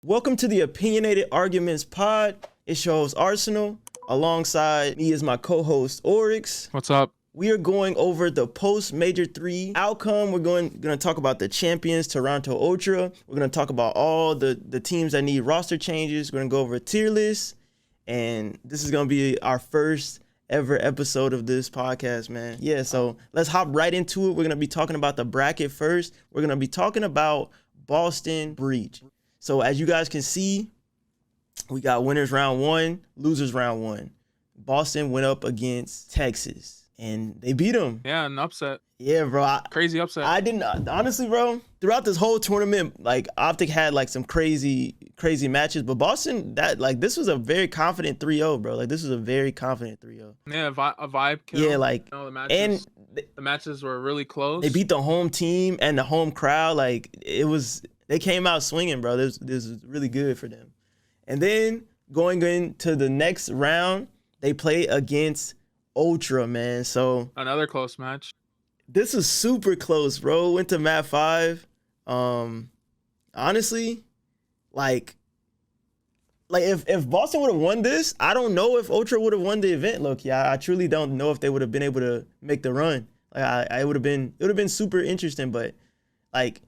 Welcome to the Opinionated Arguments Pod. It shows ARSNL. Alongside me is my co-host Orix. What's up? We are going over the post-Major 3 outcome. We're going to talk about the champions, Toronto Ultra. We're going to talk about all the teams that need roster changes. We're going to go over a tier list. And this is going to be our first ever episode of this podcast, man. Yeah, so let's hop right into it. We're going to be talking about the bracket first. We're going to be talking about Boston Breach. So as you guys can see, we got winners round 1, losers round 1. Boston went up against Texas, and they beat them. Yeah, an upset. Yeah, bro. Crazy upset. I didn't, honestly, bro, throughout this whole tournament, like, Optic had, like, some crazy matches, but Boston, this was a very confident 3-0, bro. Like, this was a very confident 3-0. Yeah, a vibe kill. Yeah, like, you know, the matches were really close. They beat the home team and the home crowd. Like, they came out swinging, bro. This was really good for them. And then going into the next round, they play against Ultra, man. So another close match. This is super close, bro. Went to map 5. Honestly, like if Boston would have won this, I don't know if Ultra would have won the event. Look, yeah, I truly don't know if they would have been able to make the run. Like it would have been super interesting, but like.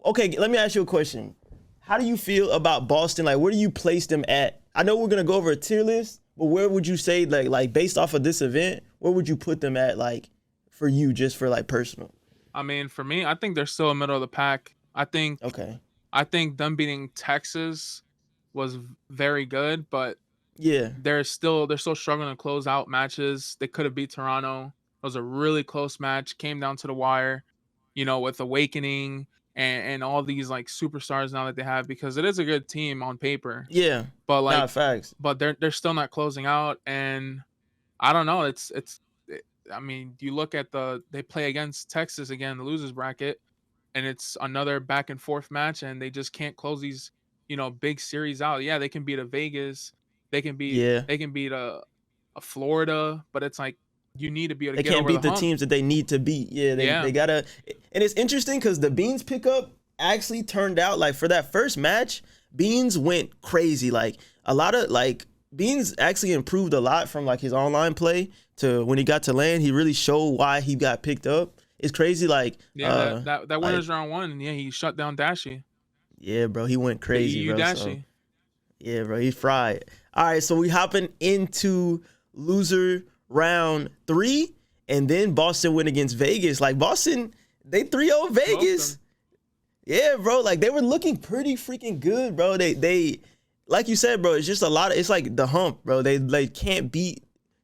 Okay, let me ask you a question. How do you feel about Boston? Like, where do you place them at? I know we're gonna go over a tier list, but where would you say, like based off of this event, where would you put them at, like, for you, just for like personal? I mean, for me, I think they're still in the middle of the pack. I think them beating Texas was very good, but yeah, they're still struggling to close out matches. They could have beat Toronto. It was a really close match. Came down to the wire, you know, with Awakening. And all these like superstars now that they have, because it is a good team on paper. Yeah, but like not facts. But they're still not closing out, and I don't know. I mean, you look at they play against Texas again, the losers bracket, and it's another back and forth match, and they just can't close these, you know, big series out. Yeah, they can beat a Vegas, they can beat a Florida, but it's like, you need to be able to get over the hump. They can't beat the teams that they need to beat. Yeah, they gotta. And it's interesting because the Beans pickup actually turned out, like, for that first match, Beans went crazy. Like, a lot of, like, Beans actually improved a lot from, like, his online play to when he got to LAN. He really showed why he got picked up. It's crazy, like. Yeah, that winner's round 1, and yeah, he shut down Dashy. Yeah, bro, he went crazy, bro. Dashy. So, yeah, bro, he's fried. All right, so we hopping into loser round 3, and then Boston went against Vegas. Like, Boston, they 3-0 Vegas. Yeah, bro, like, they were looking pretty freaking good, bro. They like you said, bro, it's just a lot of, it's like the hump, bro. They can't beat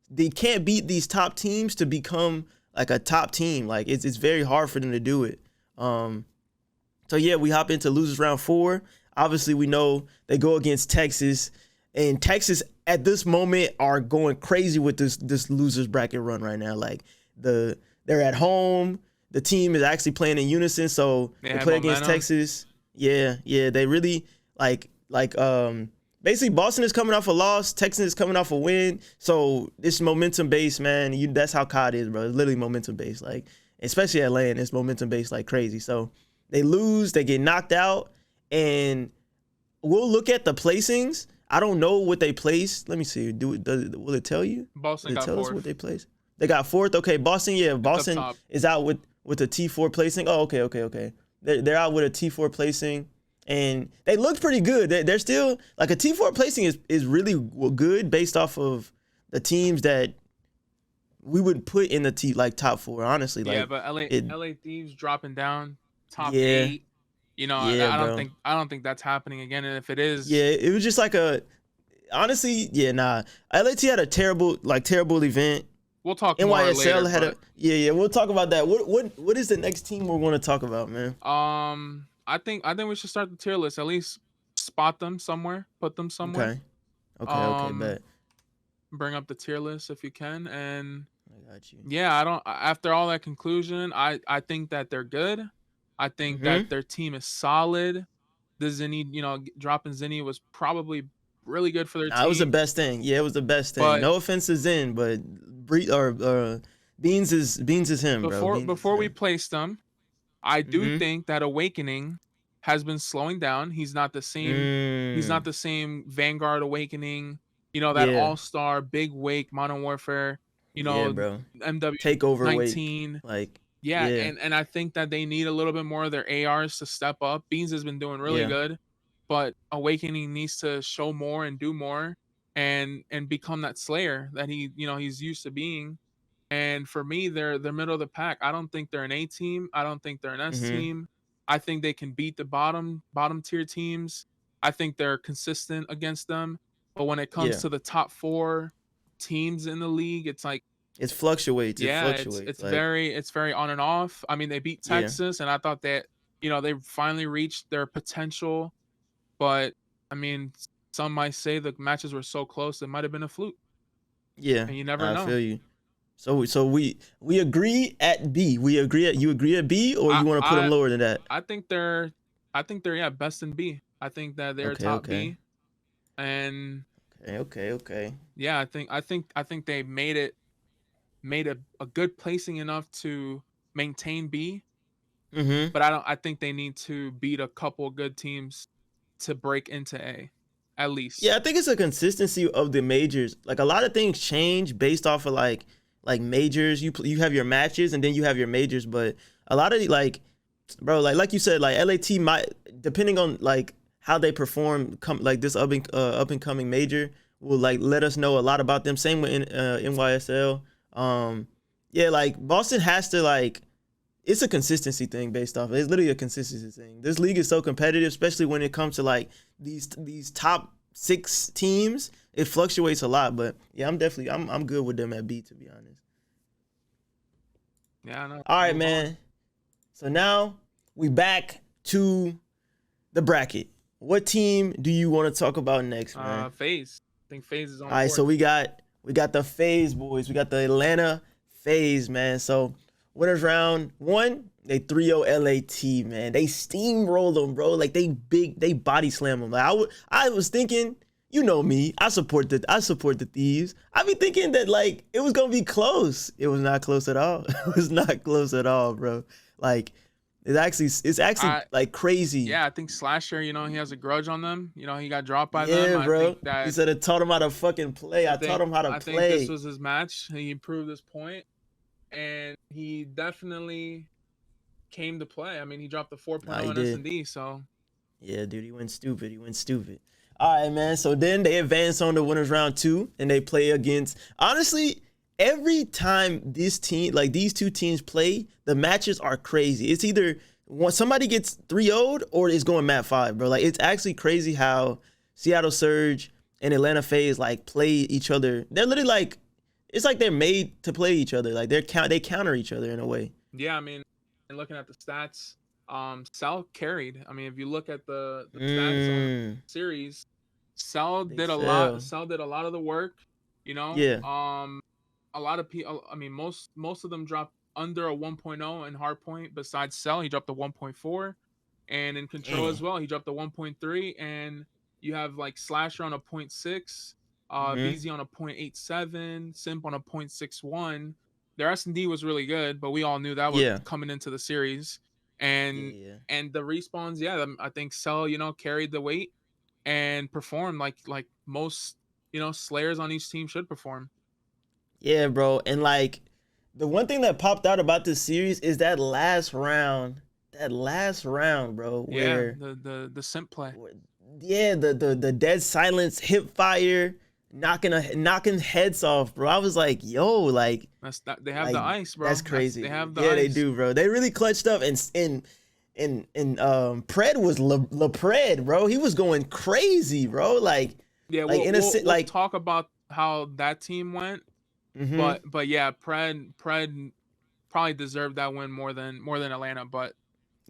these top teams to become like a top team. Like, it's very hard for them to do it. So yeah, we hop into losers round 4. Obviously, we know they go against Texas, and Texas at this moment are going crazy with this losers bracket run right now. Like, they're at home. The team is actually playing in unison, so they play against Texas. Yeah, they really basically Boston is coming off a loss, Texas is coming off a win. So it's momentum based, man. That's how COD is, bro. It's literally momentum based. Like, especially at LAN, it's momentum based like crazy. So they lose, they get knocked out, and we'll look at the placings. I don't know what they placed. Let me see. Will it tell you? Boston got 4th. Tell us what they placed? They got 4th. Okay, Boston. Yeah, Boston is out with a T4 placing. Oh, okay. They're out with a T4 placing, and they look pretty good. They're still like a T4 placing is really good based off of the teams that we would put in the top 4. Honestly, like, yeah, but LA Thieves dropping down top 8. You know, I don't think that's happening again. And if it is, yeah, it was just like honestly, yeah, nah. LAT had a terrible event. We'll talk more later. NYSL had we'll talk about that. What is the next team we're going to talk about, man? I think we should start the tier list. At least spot them somewhere, put them somewhere. Okay, bet. Bring up the tier list if you can, and I got you. Yeah, after all that conclusion, I think that they're good. I think that their team is solid. The Zinni, you know, dropping Zinni was probably really good for their team. It was the best thing. Yeah, it was the best thing. No offense to Zin, but Beans is him, bro. Before we place them, I do think that Awakening has been slowing down. He's not the same. He's not the same Vanguard Awakening. That Yeah. all-star big wake Modern Warfare. Yeah, bro. Takeover wake. MW19. Like, Yeah, yeah. and I think that they need a little bit more of their ARs to step up. Beans has been doing really Yeah. good, but Awakening needs to show more and do more and become that slayer that he's used to being. And for me, they're middle of the pack. I don't think they're an A team. I don't think they're an S Mm-hmm. team. I think they can beat the bottom tier teams. I think they're consistent against them. But when it comes Yeah. to the top 4 teams in the league, it's like, It fluctuates. It yeah, fluctuates. Like, it's very on and off. I mean, they beat yeah. Texas, and I thought that they finally reached their potential. But I mean, some might say the matches were so close it might have been a fluke. Yeah. And you never I know. feel you. So we agree at B. You agree at B, or you want to put them lower than that? I think they're best in B. I think that they're top B. And okay. Yeah, I think they made a good placing enough to maintain B. Mm-hmm. But I think they need to beat a couple good teams to break into A, at least. Yeah, I think it's a consistency of the majors. Like, a lot of things change based off of like majors. You have your matches and then you have your majors, but a lot of bro, like you said, like LAT might, depending on like how they perform, like this up and coming major will like let us know a lot about them. Same with NYSL. Yeah, like Boston has to like. It's a consistency thing based off. It's literally a consistency thing. This league is so competitive, especially when it comes to like these top 6 teams. It fluctuates a lot, but yeah, I'm good with them at B, to be honest. Yeah, I know. All right, man. So now we back to the bracket. What team do you want to talk about next, man? FaZe. I think FaZe is on. All right, so we got the FaZe boys. We got the Atlanta FaZe, man. So winners round 1, they 3-0 LAT, man. They steamrolled them, bro. Like they body slam them. Like I was thinking, you know me, I support the thieves. I be thinking that like it was gonna be close. It was not close at all. It was not close at all, bro. Like it's actually like crazy. Yeah, I think Slasher, he has a grudge on them. He got dropped by them. Yeah, bro. He said it taught him how to fucking play. I taught him how to play. I think this was his match. He proved his point. And he definitely came to play. I mean, he dropped the 4.0 in S&D, so. Yeah, dude, he went stupid. All right, man. So then they advance on to winners round 2, and they play against. Honestly, every time these two teams play, the matches are crazy. It's either somebody gets 3-0'd or it's going Mat 5, bro. Like, it's actually crazy how Seattle Surge and Atlanta FaZe like play each other. They're literally like. It's like they're made to play each other. Like they counter each other in a way. Yeah, I mean, and looking at the stats, Cell carried. I mean, if you look at the stats on the series, Cell did a lot of the work. Yeah. A lot of people. I mean, most of them dropped under a 1.0 in hardpoint. Besides Cell, he dropped a 1.4, and in control as well, he dropped a 1.3. And you have like Slasher on a 0.6. BZ on a 0.87, Simp on a 0.61. Their S&D was really good, but we all knew that was coming into the series. And the respawns, I think Cell, carried the weight and performed like most, slayers on each team should perform. Yeah, bro. And like the one thing that popped out about this series is that last round, bro. Where the Simp play. Yeah, the dead silence, hip fire. Knocking heads off, bro. I was like, yo, like they have the ice, bro. That's crazy. They have the ice. They do, bro. They really clutched up, and Pred was LePred, bro. He was going crazy, bro. Like we'll talk about how that team went, but yeah, Pred probably deserved that win more than Atlanta, but.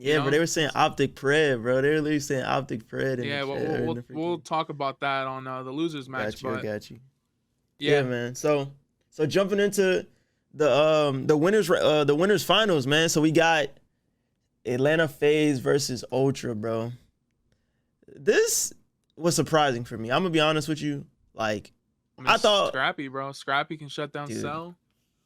Yeah, but they were saying Optic Pred, bro. They were literally saying Optic Pred. Yeah, we'll talk about that on the losers match. I got you. Yeah, man. So jumping into the winners finals, man. So we got Atlanta FaZe versus Ultra, bro. This was surprising for me. I'm gonna be honest with you. Like, I thought Scrappy, bro. Scrappy can shut down Cell.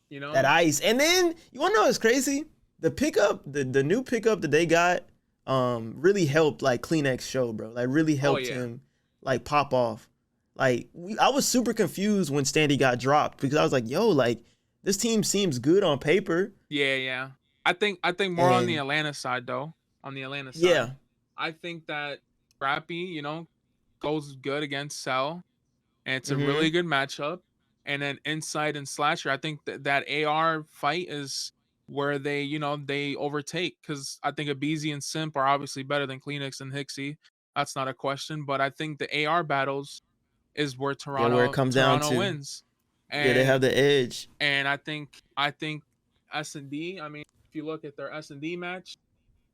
That ice, and then you wanna know what's crazy? The pickup, the new pickup that they got really helped like Kleenex show, bro. Like really helped yeah. him like pop off. Like I was super confused when Standy got dropped because I was like, yo, like this team seems good on paper. Yeah. I think more on the And Atlanta side though. On the Atlanta side, yeah, I think that Scrappy, goes good against Cell, and it's a mm-hmm. really good matchup. And then Inside and Slasher, I think that AR fight is where they overtake, because I think Abeezy and Simp are obviously better than Kleenex and Hixie. That's not a question. But I think the AR battles is where Yeah, where it Toronto comes down to. wins. Yeah, they have And the edge. I think S&D, I mean, if you look at their S&D match,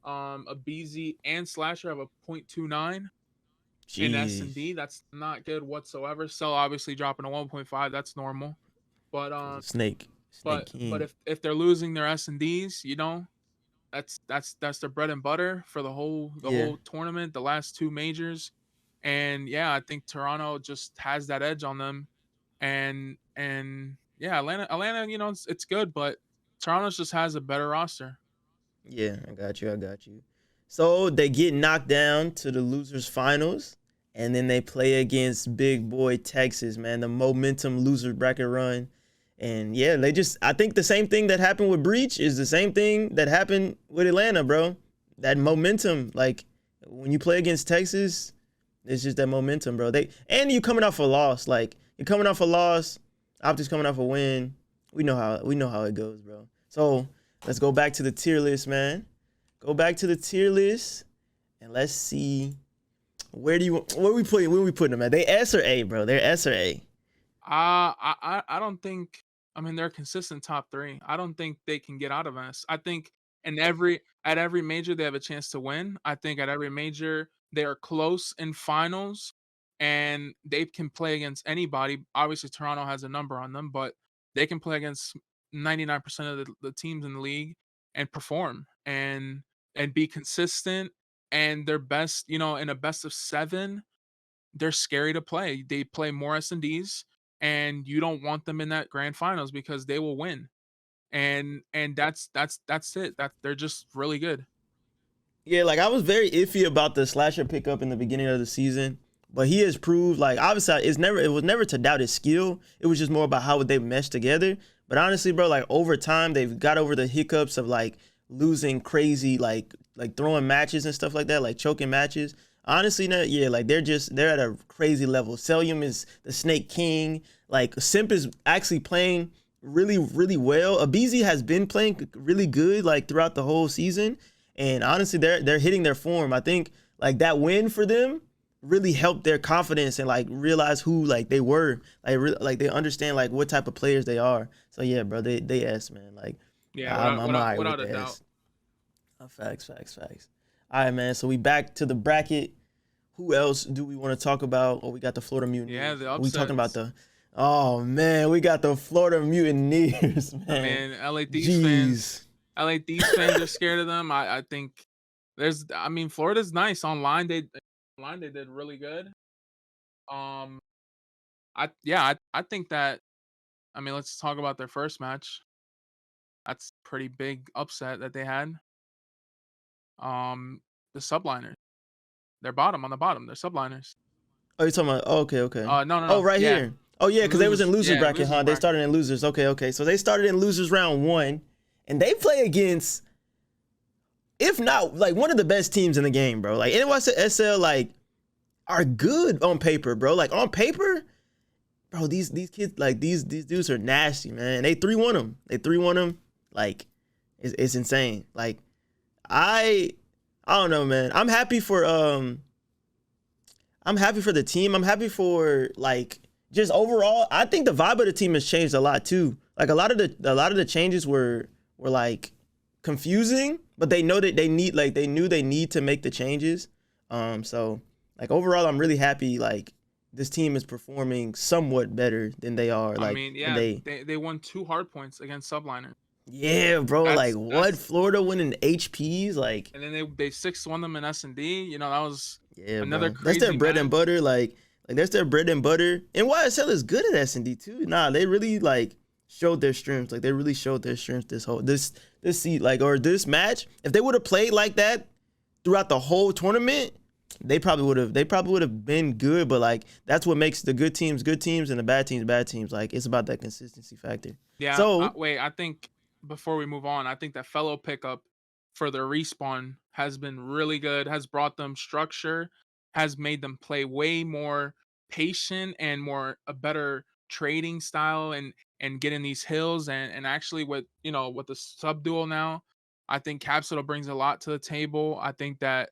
Abeezy and Slasher have a .29 in Jeez. S&D. That's not good whatsoever. Cell obviously dropping a 1.5. That's normal. But Cause of Snake but King. if they're losing their S&Ds, that's their bread and butter for the Yeah. whole tournament, the last two majors. And yeah, I think Toronto just has that edge on them. And yeah, Atlanta, it's good, but Toronto just has a better roster. Yeah, I got you. So they get knocked down to the losers finals, and then they play against big boy Texas, man. The momentum loser bracket run. And yeah, I think the same thing that happened with Breach is the same thing that happened with Atlanta, bro. That momentum, like when you play against Texas, it's just that momentum, bro. And you coming off a loss, like you're coming off a loss, Optic's coming off a win. We know how it goes, bro. So let's go back to the tier list, man. Go back to the tier list, and let's see where we putting them at? They S or A, bro? They're S or A? I don't think. I mean, they're a consistent top three. I don't think they can get out of us. I think at every major they have a chance to win. I think at every major they are close in finals, and they can play against anybody. Obviously, Toronto has a number on them, but they can play against 99% of the teams in the league and perform and be consistent. And their best, in a best of 7, they're scary to play. They play more S&Ds, and you don't want them in that grand finals because they will win. And that's it. That they're just really good. Yeah, like I was very iffy about the Slasher pickup in the beginning of the season, but he has proved, like, obviously it was never to doubt his skill. It was just more about how would they mesh together. But honestly, bro, like over time they've got over the hiccups of like losing crazy like throwing matches and stuff like that, like choking matches. Honestly, yeah, like they're at a crazy level. Celium is the Snake King. Like Simp is actually playing really, really well. Abeezy has been playing really good like throughout the whole season. And honestly, they're hitting their form. I think like that win for them really helped their confidence and like realize who like they were. Like they understand like what type of players they are. So yeah, bro, they S, man. Like Yeah, I'm all right with without a the doubt. S. Facts. All right, man. So we back to the bracket. Who else do we want to talk about? Oh, we got the Florida Mutineers. Yeah, the We talking about upsets. Oh man, we got the Florida Mutineers, I man. mean, LA Thieves Jeez. fans are scared of them. I think Florida's nice online. They did really good. Um, I think that. I mean, let's talk about their first match. That's pretty big upset that they had. The subliners. They're bottom on the bottom. They're subliners. Oh, you talking about? Oh, okay. Oh, No. right Yeah, here. Oh, yeah, because they was in losers bracket, losers huh? They bracket. started in losers. Okay. So they started in losers round 1, and they play against, if not like one of the best teams in the game, bro. Like NYSL, like are good on paper, bro. Like on paper, bro. These kids, like these dudes are nasty, man. They 3-1 them. Like it's insane. Like I don't know, man. I'm happy for the team. I'm happy for like just overall. I think the vibe of the team has changed a lot too. Like a lot of the changes were like confusing, but they know that they knew they need to make the changes. So like overall, I'm really happy. Like this team is performing somewhat better than they are. I Like mean, than yeah, they. they won 2 hard points against subliners. Yeah, bro. Like what? That's Florida winning HPs? Like And then they 6-1 them in S&D. That was yeah, another bro. That's their crazy bread and match. butter. Like that's their bread and butter. And YSL is good at S&D too. Nah, they really like showed their strengths. Like they really showed their strengths this seat, like or this match. If they would have played like that throughout the whole tournament, they probably would have been good. But like that's what makes the good teams and the bad teams bad teams. Like it's about that consistency factor. Yeah. So Wait, I think before we move on, I think that fellow pickup for the respawn has been really good. Has brought them structure. Has made them play way more patient and a better trading style and getting these hills and actually with with the sub duel now, I think Capsule brings a lot to the table. I think that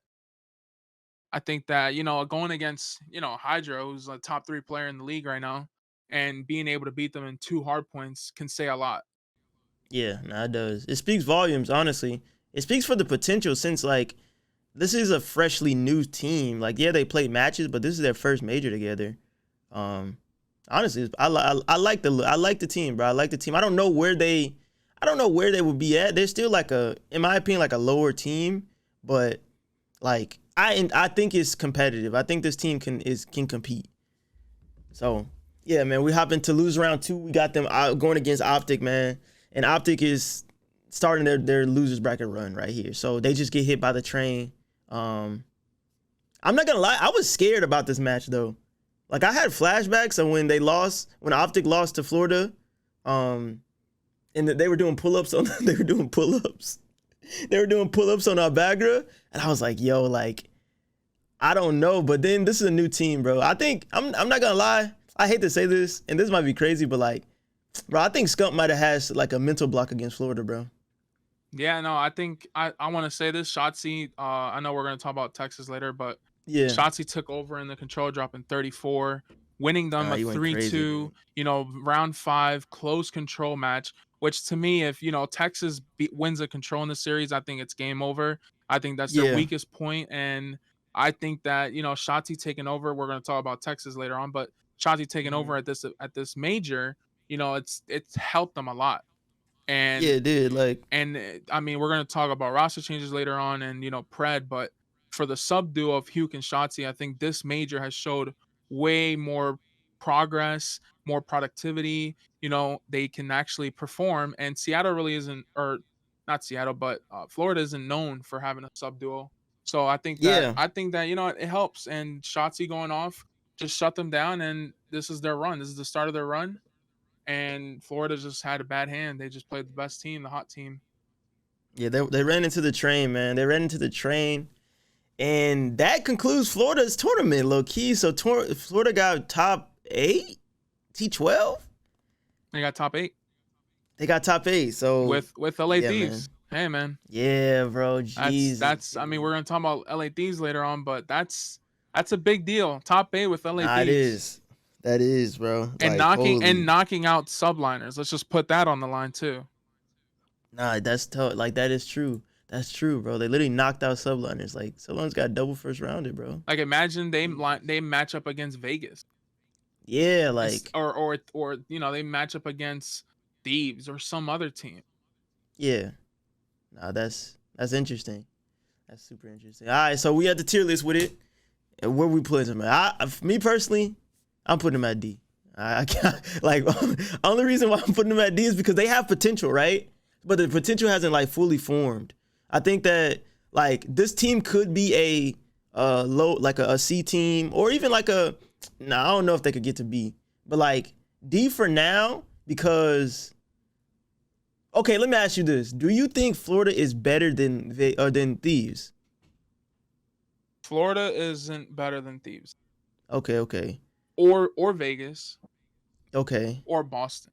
going against Hydra, who's a top 3 player in the league right now, and being able to beat them in 2 hard points can say a lot. yeah, nah, it does. It speaks volumes, honestly. It speaks for the potential since like this is a freshly new team. Like yeah, they played matches, but this is their first major together. Honestly, I like the team, bro. I like the team. I don't know where they would be at. They're still like in my opinion, like a lower team, but like I think it's competitive. I think this team can compete. So yeah, man, we hop into lose round 2. We got them going against OpTic, man, and OpTic is starting their losers bracket run right here. So they just get hit by the train. I'm not gonna lie, I was scared about this match though. Like I had flashbacks of when OpTic lost to Florida, and they were doing pull-ups on they were doing pull-ups on Albagra, and I was like, yo, like I don't know, but then this is a new team, bro. I think I'm not gonna lie, I hate to say this, and this might be crazy, but like, bro, I think Scump might have had like a mental block against Florida, bro. Yeah, no, I think I want to say this. shotzzy, I know we're going to talk about Texas later, but Yeah, shotzzy took over in the control drop in 34, winning them a you went crazy, 3-2, round 5, close control match, which to me, if, Texas wins a control in the series, I think it's game over. I think that's their yeah. weakest point, and I think that, shotzzy taking over, we're going to talk about Texas later on, but shotzzy taking over at this major, it's helped them a lot. Yeah, And it did. Like, I mean, we're going to talk about roster changes later on and, Pred, but for the sub duo of Hugh and shotzzy, I think this major has showed way more progress, more productivity. They can actually perform, and Seattle really isn't, or not Seattle, but Florida isn't known for having a sub duo. So I think that, yeah, it helps, and shotzzy going off just shut them down, and this is their run. This is the start of their run. And Florida just had a bad hand. They just played the best team, the hot team. yeah. They ran into the train, man. They ran into the train, and that concludes Florida's tournament, low key. So Florida got top 8, T12. They got top 8. They got top 8. So with LA yeah, Thieves. man. Hey man. Yeah, bro. Jeez. That's I mean, we're gonna talk about LA Thieves later on, but that's a big deal. Top 8 with LA Thieves. It is. That is, bro. And like, knocking out subliners. Let's just put that on the line too. Nah, that's tough. Like that is true. That's true, bro. They literally knocked out subliners. Like subliners got double first rounded, bro. Like imagine they match up against Vegas. Yeah, like or they match up against Thieves or some other team. Yeah. Nah, that's interesting. That's super interesting. All right, so we had the tier list with it. And where we put them at? Me personally, I'm putting them at D. I can't, like, only reason why I'm putting them at D is because they have potential, right? But the potential hasn't like fully formed. I think that like this team could be a low, like a C team, or even like I don't know if they could get to B, but like D for now, because okay, let me ask you this. Do you think Florida is better than Thieves? Florida isn't better than Thieves. Okay. Or Vegas. Okay. Or Boston.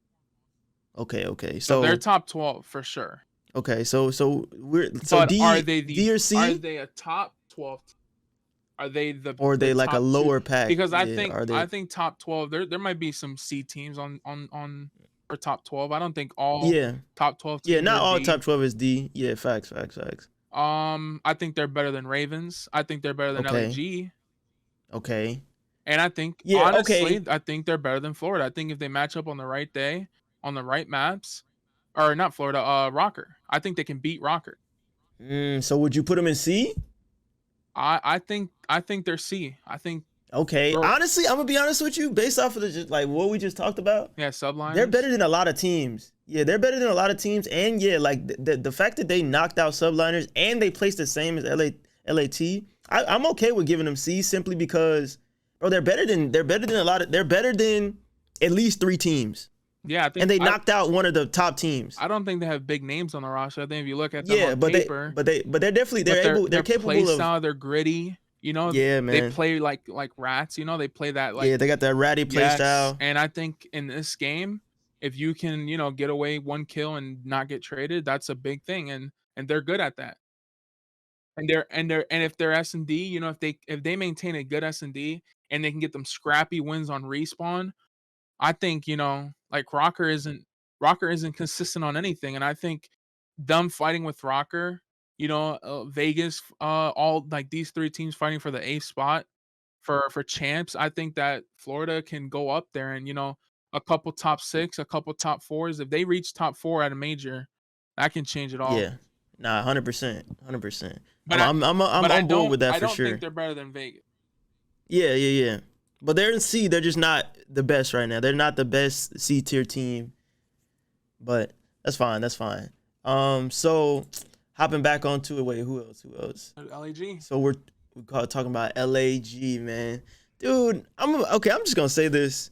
Okay. So they're top 12 for sure. Okay, so but D, are they D or C? Are they a top 12? Are they or are they like a lower pack? Because I think top 12. There might be some C teams on for top 12. I don't think all top 12 teams. Yeah, not all D. top 12 is D. Yeah, facts. I think they're better than Ravens. I think they're better than LAG. Okay. And I think honestly, I think they're better than Florida. I think if they match up on the right day, on the right maps, or not Florida, rokkr. I think they can beat rokkr. So would you put them in C? I think they're C. I think. Okay. Honestly, I'm gonna be honest with you. Based off of like what we just talked about. Yeah, subliners. They're better than a lot of teams. Yeah, they're better than a lot of teams. And yeah, like the fact that they knocked out subliners and they placed the same as LAT. I'm okay with giving them C simply because, bro, they're better than they're better than at least 3 teams. Yeah, I think And they knocked out one of the top teams. I don't think they have big names on the roster. I think if you look at them Yeah, on but paper, they're definitely they're capable play of. style, they're gritty. You know, Yeah, they man. play like rats. You know, they play that like Yeah, they got that ratty play yes. style. And I think in this game, if you can, you know, get away 1 kill and not get traded, that's a big thing. And they're good at that. And if they're S&D, you know, if they maintain a good S&D and they can get them scrappy wins on respawn, I think, you know, like rokkr isn't consistent on anything, and I think them fighting with rokkr, you know, Vegas, all like these 3 teams fighting for the 8th spot for champs, I think that Florida can go up there and, you know, a couple top 6, a couple top 4s. If they reach top 4 at a major, that can change it all. Yeah. Nah, 100%. 100%. But I'm on board with that I for don't sure. think they're better than Vegas. Yeah. But they're in C. They're just not the best right now. They're not the best C tier team. But that's fine. So hopping back onto it. Wait, who else? LAG. So we're talking about LAG, man. Dude, I'm just gonna say this.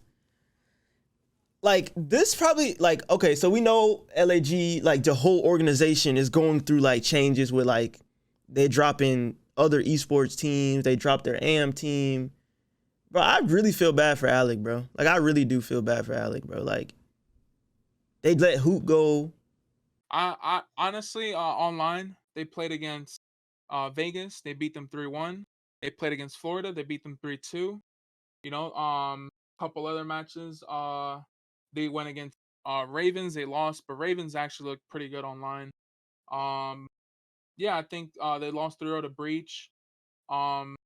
Like this probably like okay, so we know LAG, like the whole organization is going through like changes with like they're dropping other esports teams, they dropped their AM team. Bro, I really feel bad for Alec, bro. Like I really do feel bad for Alec, bro. Like they let Hoop go. I honestly, online they played against Vegas, they beat them 3-1. They played against Florida, they beat them 3-2. You know, couple other matches, they went against Ravens, they lost, but Ravens actually looked pretty good online. Yeah, I think they lost 3-0 to Breach.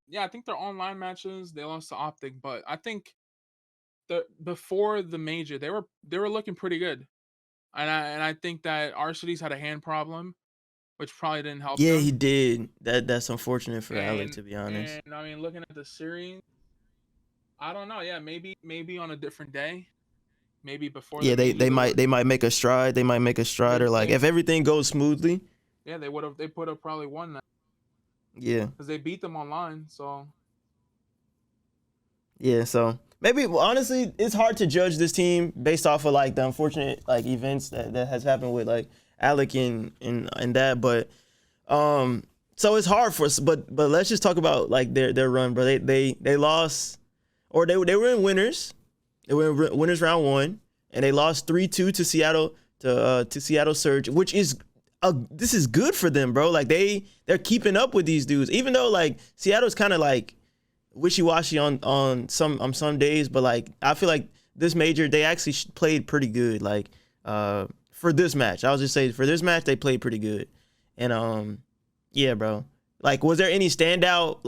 Yeah, I think their online matches they lost to Optic, but I think before the major they were looking pretty good. And I think that ARSNL had a hand problem, which probably didn't help Yeah, them. he did. That's unfortunate for Alec, to be honest. And I mean, looking at the series, I don't know. Yeah, maybe on a different day, maybe before. Yeah, they might make a stride. They might make a stride, or like if everything goes smoothly. Yeah, they would have probably won that. Yeah, because they beat them online. So yeah, so maybe honestly, it's hard to judge this team based off of like the unfortunate like events that has happened with like Alec and that, but so it's hard for us. But let's just talk about like their run, bro. They lost, or they were in winners. They were in winners round 1, and they lost 3-2 to Seattle to Seattle Surge, which is this is good for them, bro. Like they're keeping up with these dudes, even though like Seattle's kind of like wishy-washy on some days, but like I feel like this major they actually played pretty good. Like for this match, I was just saying for this match they played pretty good, and yeah, bro. Like was there any standout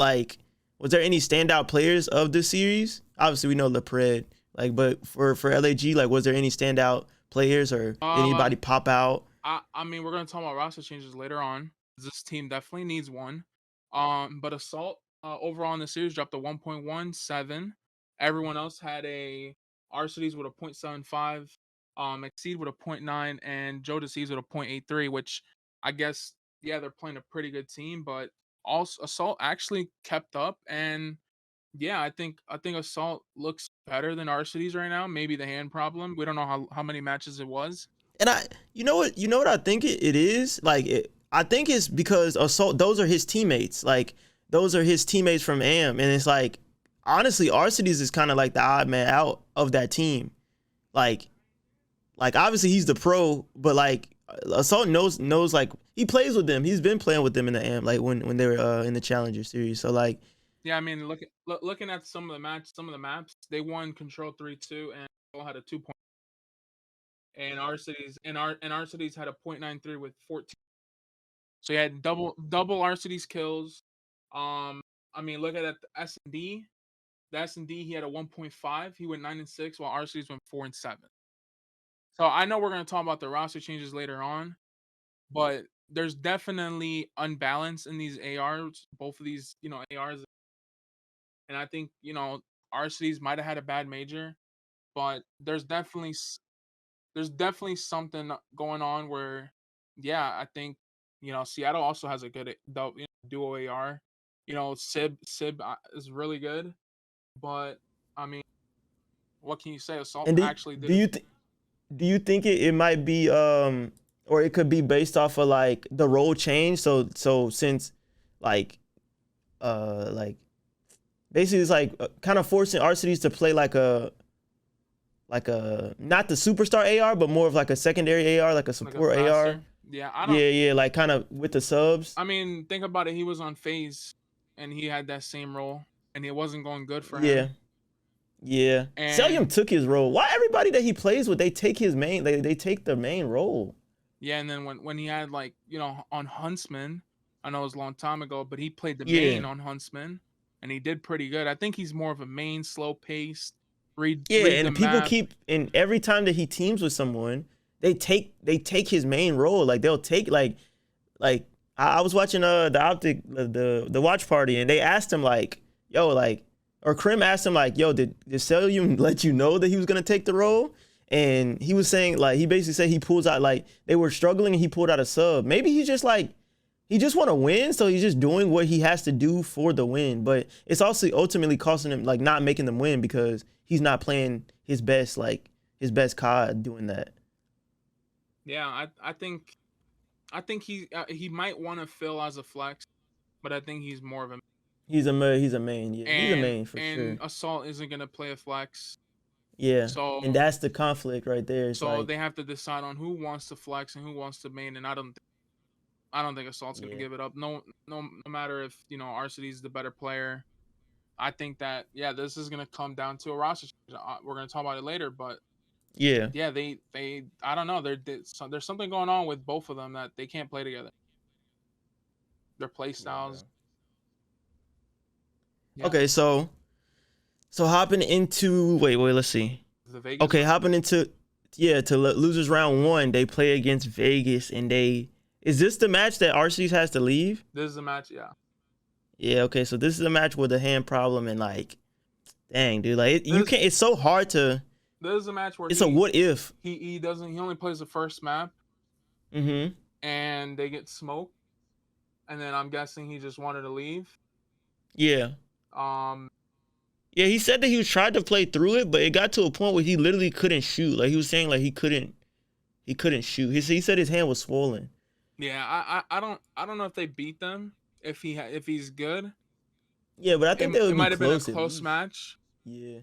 players of this series? Obviously we know LePred, like, but for LAG, like was there any standout players or did anybody pop out? I mean we're gonna talk about roster changes later on. This team definitely needs one. But Assault overall in the series dropped a 1.17. Everyone else had a ARSNL with a 0.75, Exceed with a 0.9, and Joe Deceives with a 0.83, which I guess yeah they're playing a pretty good team, but also Assault actually kept up, and yeah I think Assault looks better than ARSNL right now. Maybe the hand problem. We don't know how many matches it was. And you know what I think it is? Like I think it's because Assault, those are his teammates. Like those are his teammates from AM, and it's like honestly, ARSNL is kind of like the odd man out of that team. Like obviously he's the pro, but like Assault knows like he plays with them. He's been playing with them in the AM, like when they were in the Challenger series. So like yeah, I mean looking at some of the maps, they won Control 3-2 and all had a 2 point. And ARSNL had a 0.93 with 14. So you had double ARSNL's kills. I mean, look at that S&D. The S&D he had a 1.5. He went 9-6, while ARSNL's went 4-7. So I know we're gonna talk about the roster changes later on, but there's definitely unbalance in these ARs. Both of these, you know, ARs, and I think you know ARSNL's might have had a bad major, but there's definitely something going on where, yeah, I think you know Seattle also has a good duo AR. Sib is really good, but I mean, what can you say? Assault And actually did. do you think it might be or it could be based off of like the role change? So since like like basically it's like kind of forcing RCDs to play like a not the superstar AR, but more of like a secondary AR, like a support like AR. Yeah, I don't. Yeah, like kind of with the subs. I mean, think about it. He was on FaZe, and he had that same role, and it wasn't going good for him. Yeah. Celium took his role. Why everybody that he plays with, they take his main, they take their main role. Yeah, and then when he had like, on Huntsman, I know it was a long time ago, but he played the main on Huntsman, and he did pretty good. I think he's more of a main, slow paced. Read and people map. and every time that he teams with someone, they take his main role. Like they'll take like I was watching the Optic the watch party, and they asked him like, yo, like, or Krim asked him like, yo, did Celium let you know that he was gonna take the role? And he was saying like, he basically said he pulls out, like they were struggling and he pulled out a sub. Maybe he's just like, he just want to win, so he's just doing what he has to do for the win. But it's also ultimately costing him, like not making them win because he's not playing his best COD doing that. Yeah, I think he might want to fill as a flex, but I think he's more of a. He's a main, yeah. He's a main for sure. And Assault isn't gonna play a flex. Yeah. And that's the conflict right there. It's so they have to decide on who wants to flex and who wants to main, and I don't think Assault's gonna give it up. No matter if RCD is the better player. I think that this is gonna come down to a roster change. We're gonna talk about it later, but yeah, they I don't know. There's something going on with both of them that they can't play together. Their play styles. Yeah. Okay, so hopping into let's see. Okay, hopping into to losers round 1, they play against Vegas, and is this the match that RCs has to leave? This is the match, yeah. Yeah, okay, so this is a match with a hand problem, and like, dang, dude, like you can't. It's so hard to. This is a match where it's a what if. He only plays the first map. Mm-hmm. And they get smoked, and then I'm guessing he just wanted to leave. Yeah. Yeah, he said that he was trying to play through it, but it got to a point where he literally couldn't shoot. Like he was saying, like he couldn't shoot. He said his hand was swollen. Yeah, I don't know if they beat them. If he's good. Yeah, but I think it might have been a close match. Yeah.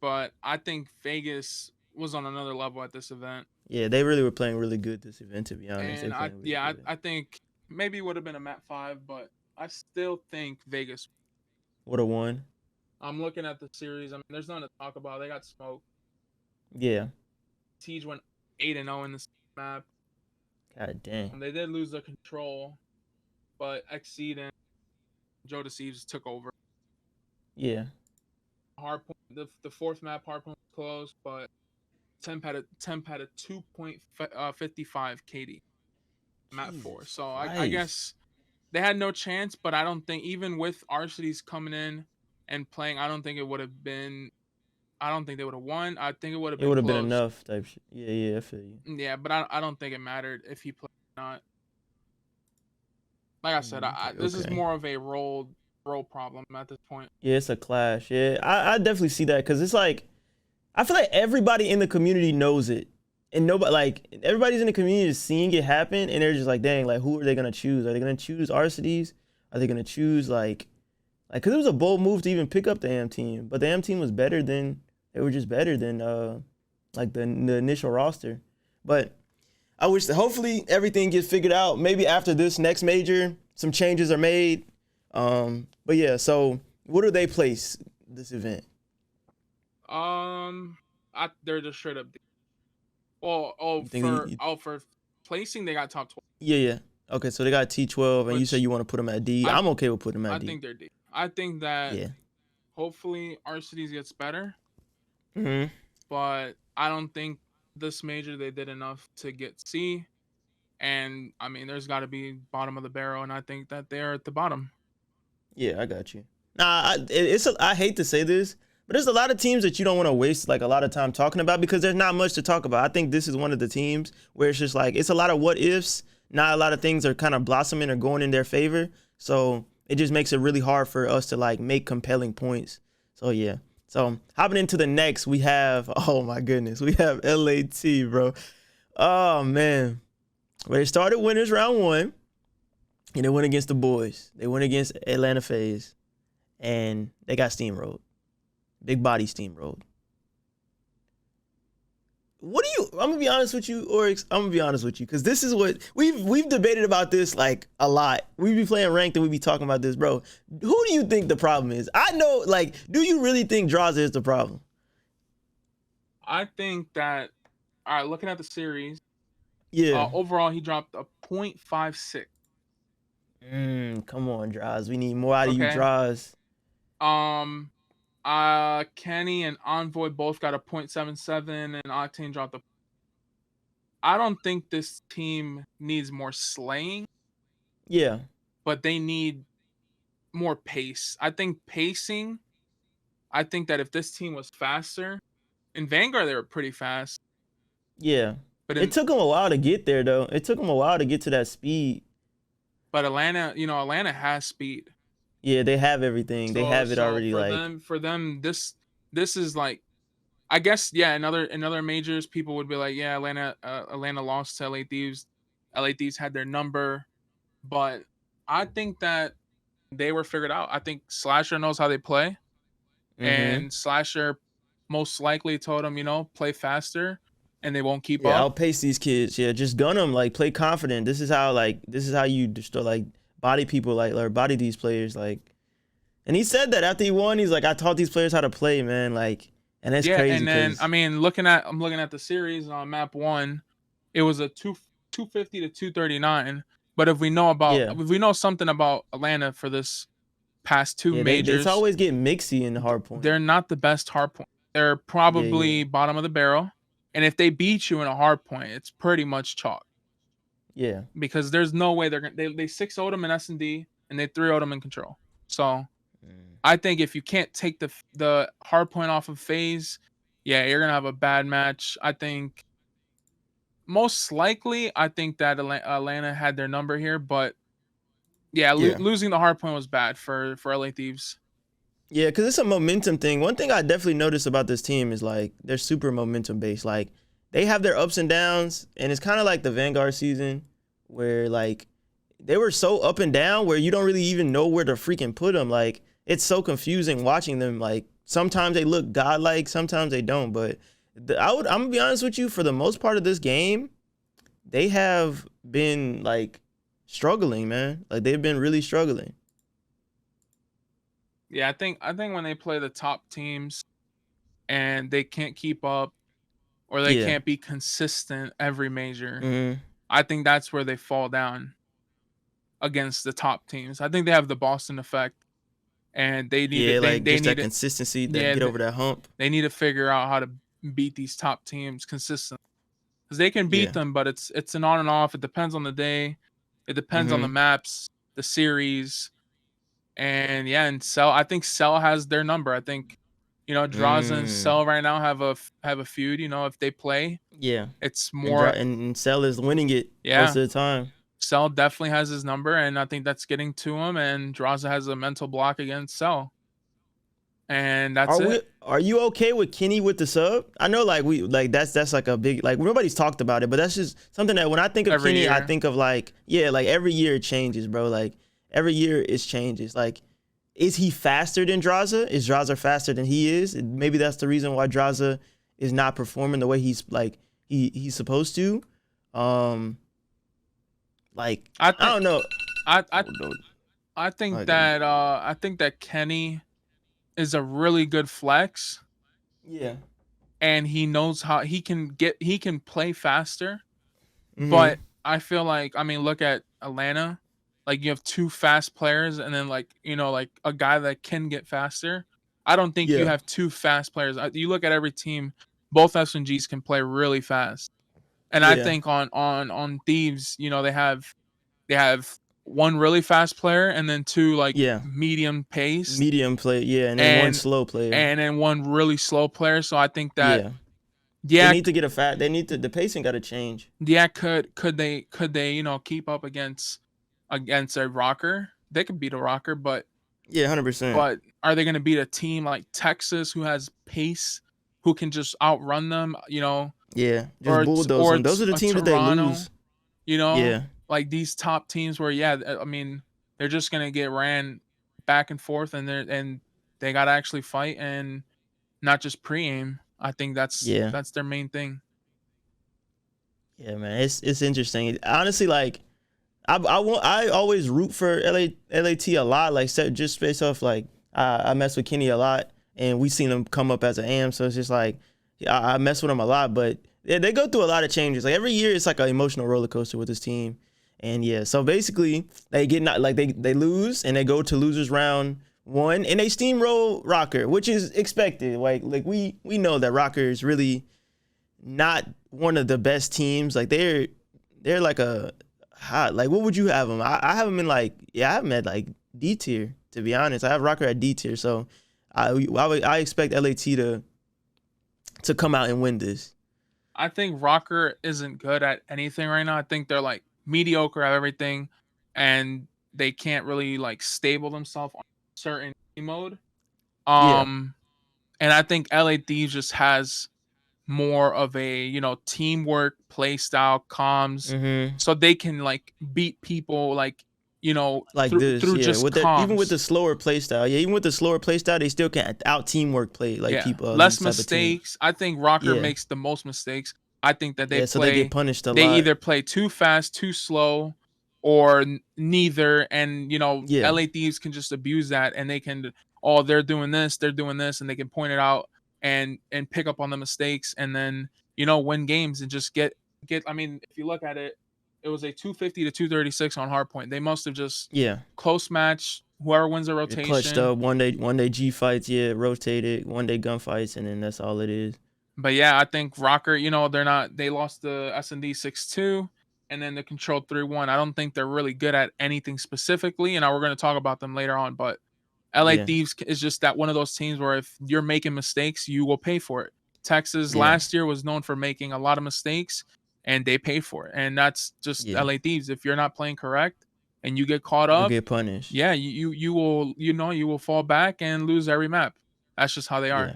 But I think Vegas was on another level at this event. Yeah, they really were playing really good this event, to be honest. And I think maybe it would have been a map 5, but I still think Vegas would have won. I'm looking at the series. I mean, there's nothing to talk about. They got smoked. Yeah. Siege went 8-0 in this map. God dang. And they did lose their control, but Exceed and Joe Deceives took over. Yeah. Hardpoint, the fourth map, Hardpoint was close, but Temp had a 2.55 KD. Map 4. So I guess they had no chance, but I don't think, even with RCDs coming in and playing, I don't think it would have been. I don't think they would have won. I think it would have been. It would have been enough type shit. Yeah, I feel you. Yeah, but I don't think it mattered if he played or not. Like I said, this is more of a role problem at this point. Yeah, it's a clash. Yeah, I definitely see that, because it's like, I feel like everybody in the community knows it, and nobody, like, everybody's in the community is seeing it happen, and they're just like, dang, like, who are they gonna choose? Are they gonna choose RCDs? Are they gonna choose because it was a bold move to even pick up the AM team, but the AM team was better than. They were just better than like the initial roster. But I wish that hopefully everything gets figured out. Maybe after this next major, some changes are made. But yeah, so what do they place this event? They're just straight up. For placing, they got top 12. Yeah. Okay, so they got T12, and you said you want to put them at D. I'm okay with putting them at D. I think they're D. I think that hopefully RCDs gets better. Mm-hmm. But I don't think this major they did enough to get C. And I mean, there's got to be bottom of the barrel, and I think that they're at the bottom. Yeah, I got you. Nah, I hate to say this, but there's a lot of teams that you don't want to waste like a lot of time talking about, because there's not much to talk about. I think this is one of the teams where it's just like, it's a lot of what ifs. Not a lot of things are kind of blossoming or going in their favor. So it just makes it really hard for us to like make compelling points. So yeah. So hopping into the next, we have, oh my goodness, we have LAT, bro. Oh man. Well, they started winners round 1, and they went against the boys. They went against Atlanta FaZe, and they got steamrolled. Big body steamrolled. What do you? I'm gonna be honest with you, Orix. I'm gonna be honest with you, because this is what we've debated about this like a lot. We be playing ranked and we be talking about this, bro. Who do you think the problem is? I know, like, do you really think Draza is the problem? I think that, all right, looking at the series, Yeah. overall he dropped a 0.56. Come on, Draws. We need more out of you, Okay. Draws. Kenny and Envoy both got a 0.77, and Octane dropped a. I don't think this team needs more slaying. Yeah. But they need more pace. I think pacing. I think that if this team was faster, in Vanguard they were pretty fast. Yeah. But it took them a while to get there, though. It took them a while to get to that speed. But Atlanta has speed. Yeah, they have everything. They have it already. For them, this is like, I guess, yeah. In other majors, people would be like, yeah, Atlanta lost to LA Thieves. LA Thieves had their number, but I think that they were figured out. I think Slasher knows how they play, and Slasher most likely told them, play faster, and they won't keep up. Yeah, outpace these kids. Yeah, just gun them. Like, play confident. This is how you just like body people, like, or body these players, like. And he said that after he won, he's like, I taught these players how to play, man. Like, and that's crazy. And then I'm looking at the series on map 1, it was a 250 to 239. But if we know something about Atlanta for this past 2 majors, it's always getting mixy in the hard point. They're not the best hard point. They're probably bottom of the barrel. And if they beat you in a hard point, it's pretty much chalk. Yeah. Because there's no way they 6-0'd them in S&D and they 3-0'd them in control. So I think if you can't take the hard point off of FaZe, yeah, you're gonna have a bad match. I think most likely, I think that Atlanta had their number here, but yeah, losing the hard point was bad for LA Thieves. Yeah, because it's a momentum thing. One thing I definitely noticed about this team is like they're super momentum based. Like, they have their ups and downs, and it's kind of like the Vanguard season where like they were so up and down where you don't really even know where to freaking put them. Like, it's so confusing watching them. Like, sometimes they look godlike, sometimes they don't. But I'm gonna be honest with you, for the most part of this game, they have been like struggling, man. Like, they've been really struggling. Yeah, I think when they play the top teams and they can't keep up, or they can't be consistent every major, I think that's where they fall down against the top teams. I think they have the Boston effect, and they need that consistency, get over that hump. They need to figure out how to beat these top teams consistently, because they can beat them, but it's an on and off. It depends on the day. It depends on the maps, the series, and and Cell. I think Cell has their number. I think Draza and Cell right now have a feud. If they play, it's more, and Cell is winning it most of the time. Cell definitely has his number, and I think that's getting to him. And Draza has a mental block against Cell, and that's it. Are you okay with Kenny with the sub? I know, that's like a big, like, nobody's talked about it, but that's just something that when I think of every Kenny, year. I think of like every year it changes, bro. Like, every year it changes. Like, is he faster than Draza? Is Draza faster than he is? And maybe that's the reason why Draza is not performing the way he's like he's supposed to. Like, I don't know. I think that Kenny is a really good flex. Yeah. And he knows how he can play faster. But I feel like, look at Atlanta. Like, you have 2 fast players, and then like a guy that can get faster. I don't think you have 2 fast players. You look at every team, both SNGs can play really fast. And I think on Thieves, they have one really fast player, and then 2 medium pace, medium play, and then one slow player, and then one really slow player. So I think that they need to get the pacing got to change. Yeah, could they keep up against a rokkr? they could beat a rokkr, but Yeah, 100%. but are they going to beat a team like Texas who has pace, who can just outrun them? Yeah, just Or bulldoze them. Those are the a teams that they Toronto. lose. Yeah, Like these top teams where I mean they're just going to get ran back and forth, and they got to actually fight and not just pre-aim. I think that's yeah, their main thing. yeah, man. It's interesting. Honestly, like I always root for LAT a lot. Like just based off like I mess with Kenny a lot, and we seen him come up as an AM. So it's just like I mess with him a lot. But yeah, they go through a lot of changes. Like every year, it's like an emotional roller coaster with this team. And yeah, so basically they get not like they lose and they go to losers round 1 and they steamroll rokkr, which is expected. Like we know that rokkr is really not one of the best teams. Like they're like a hot. Like what would you have them? I have them in like I have them at like D tier, to be honest. I have rokkr at D tier, so I expect LAT to come out and win this. I think rokkr isn't good at anything right now. I think they're like mediocre at everything, and they can't really like stable themselves on certain game mode. Yeah. And I think LA Thieves just has more of a teamwork play style, comms, Mm-hmm. so they can like beat people like Like this, through yeah. just With comms. even with the slower play style, even with the slower play style, they still can't out teamwork play like people. Less These type of teams. mistakes. I think rokkr Yeah. makes the most mistakes. I think that So they get punished a they lot. either play too fast, too slow, or neither. And Yeah. LA Thieves can just abuse that, and they can they're doing this, and they can point it out and pick up on the mistakes, and then win games and just get. I mean, if you look at it, it was a 250 to 236 on hardpoint. They must have just close match. Whoever wins the rotation. Clutched up one day G fights, rotated, one day gunfights, and then that's all it is. But yeah, I think rokkr, they lost the S&D 6-2 and then the control 3-1. I don't think they're really good at anything specifically, and we're going to talk about them later on, but LA Thieves is just that one of those teams where if you're making mistakes, you will pay for it. Texas last year was known for making a lot of mistakes, and they pay for it. And that's just LA Thieves. If you're not playing correct and you get caught up, you'll get punished. Yeah, you will fall back and lose every map. That's just how they are. Yeah.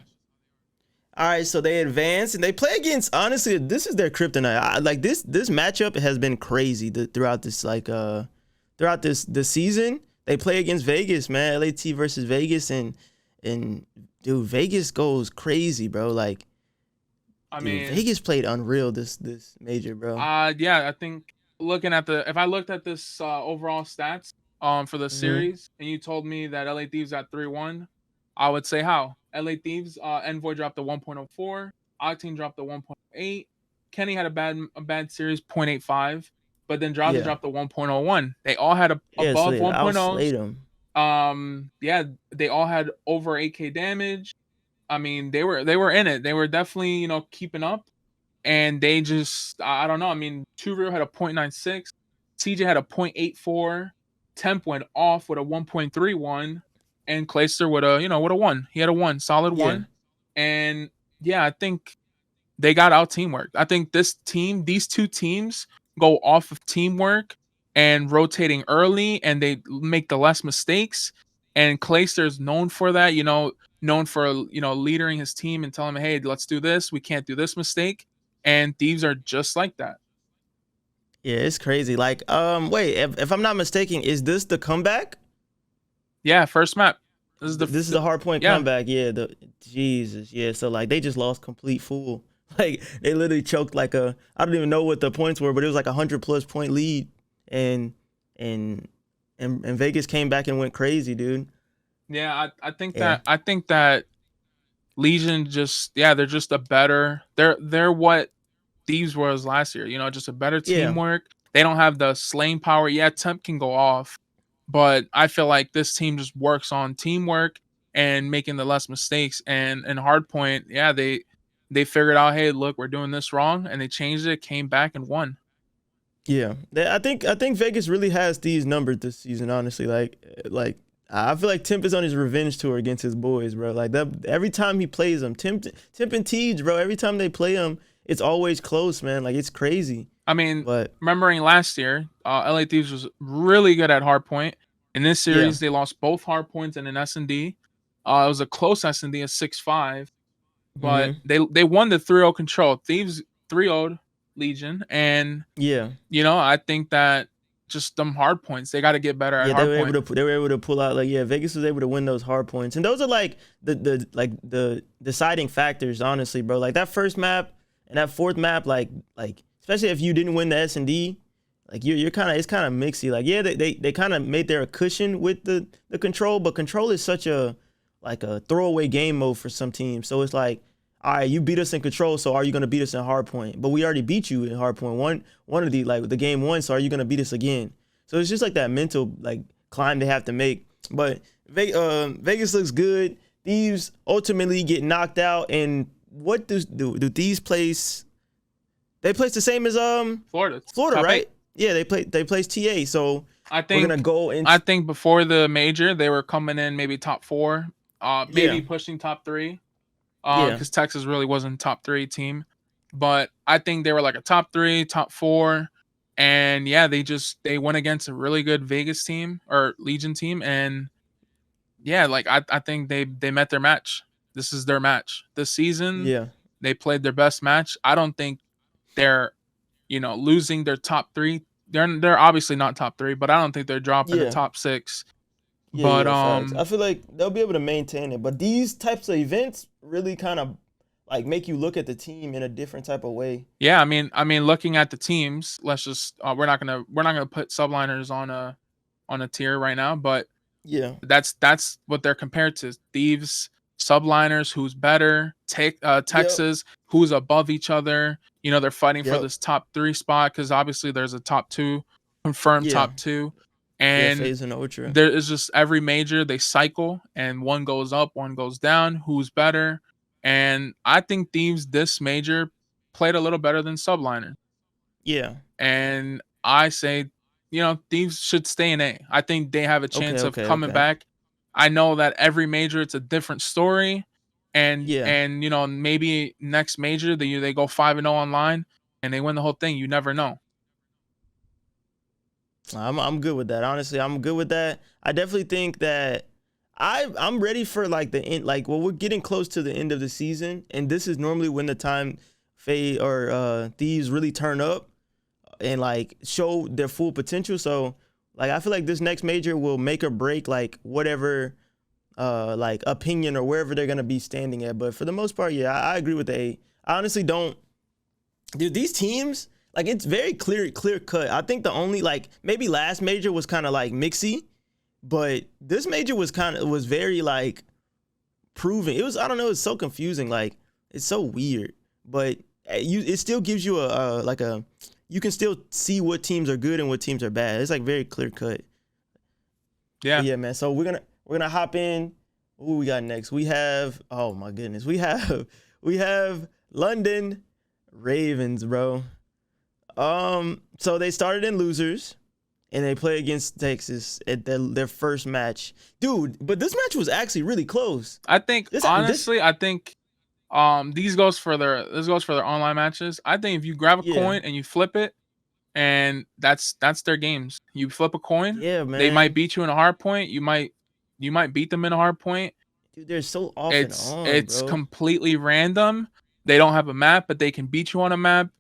All right, so they advance and they play against. Honestly, this is their kryptonite. Like this matchup has been crazy throughout this throughout this season. They play against Vegas, man. LAT versus Vegas, and dude, Vegas goes crazy, bro. Like, I mean, Vegas played unreal this major, bro. Yeah, I think if I looked at this overall stats for the series, and you told me that LA Thieves at 3-1, I would say how. LA Thieves, Envoy dropped to 1.04, Octane dropped to 1.8, Kenny had a bad series, 0.85, but then Draza dropped to 1.01. They all had above 1.0s. Yeah, they all had over 8k damage. I mean, they were in it. They were definitely, keeping up. And they just, I don't know. I mean, Two Real had a 0.96, CJ had a 0.84, Temp went off with a 1.31. And Clayster with a 1. He had a 1, solid 1. And yeah, I think they got out teamwork. I think these two teams go off of teamwork and rotating early, and they make the less mistakes. And Clayster is known for that, known for leading his team and telling them, hey, let's do this. We can't do this mistake. And Thieves are just like that. Yeah, it's crazy. Like, wait, if I'm not mistaken, is this the comeback? Yeah, first map. This is the hardpoint comeback. Yeah, Jesus. Yeah, so like they just lost complete fool. Like they literally choked like I don't even know what the points were, but it was like 100+ point lead, and Vegas came back and went crazy, dude. Yeah, I think that Legion just they're just a better they're what Thieves was last year. Just a better teamwork. They don't have the slaying power. Yeah, Temp can go off. But I feel like this team just works on teamwork and making the less mistakes. And in hardpoint, they figured out, hey, look, we're doing this wrong, and they changed it, came back, and won. Yeah, I think Vegas really has these numbers this season. Honestly, like I feel like Temp is on his revenge tour against his boys, bro. Like that every time he plays them, Temp and Tej, bro. Every time they play them, it's always close, man. Like it's crazy. I mean, remembering last year, LA Thieves was really good at hardpoint, In this series, they lost both hard points and an S&D. It was a close S&D, a 6-5. But they won the 3-0 control. Thieves 3-0'd Legion. And, I think that just them hard points, they got to get better at hard points. They were able to pull out, Vegas was able to win those hard points. And those are, the deciding factors, honestly, bro. Like, that first map and that fourth map, especially if you didn't win the S&D, you're kind of, it's kind of mixy. They kind of made their cushion with the control, but control is such a throwaway game mode for some teams. So it's like, all right, you beat us in control, so are you gonna beat us in hardpoint? But we already beat you in hardpoint one of the game one, so are you gonna beat us again? So it's just that mental climb they have to make. But Vegas looks good. Thieves ultimately get knocked out, and what do Thieves place? They place the same as Florida, right? 8. Yeah, they place TA. So I think we're gonna go in. I think before the major, they were coming in maybe top 4, maybe pushing top 3. Because Texas really wasn't top 3 team, but I think they were a top 3, top 4, and they went against a really good Vegas team or Legion team, and I think they met their match. This is their match this season. They played their best match. I don't think they're losing their top 3. They're obviously not top 3, but I don't think they're dropping the top 6. But I feel like they'll be able to maintain it. But these types of events really kind of make you look at the team in a different type of way. Yeah, I mean, looking at the teams, let's just we're not gonna put subliners on a tier right now, but that's what they're compared to. Thieves, subliners, who's better? Texas, who's above each other? They're fighting for this top 3 spot because obviously there's a top 2 confirmed top 2. And FaZe and Ultra. There is just every major they cycle, and one goes up, one goes down. Who's better? And I think Thieves this major played a little better than Subliner. Yeah. And I say, Thieves should stay in A. I think they have a chance of coming back. I know that every major it's a different story, and maybe next major they go 5-0 online and they win the whole thing. You never know. I'm good with that. Honestly, I'm good with that. I definitely think that I'm ready for the end. We're getting close to the end of the season, and this is normally when the time Faye or Thieves really turn up and show their full potential. So I feel like this next major will make or break whatever opinion or wherever they're gonna be standing at. But for the most part, I agree with the A. I honestly don't. Dude, these teams. It's very clear cut. I think the only maybe last major was kind of mixy, but this major was very proven. It was, I don't know, it's so confusing. It's so weird, but it still gives you you can still see what teams are good and what teams are bad. It's very clear cut. Yeah. But yeah, man. So we're gonna hop in. Who we got next? We have, oh my goodness. We have London Ravens, bro. So they started in losers, and they play against Texas at their first match, dude. But this match was actually really close. I think I think this goes for their online matches. I think if you grab a coin and you flip it, and that's their games. You flip a coin, man. They might beat you in a hard point. You might beat them in a hard point. Dude, they're so off it's and on, bro. Completely random. They don't have a map, but they can beat you on a map.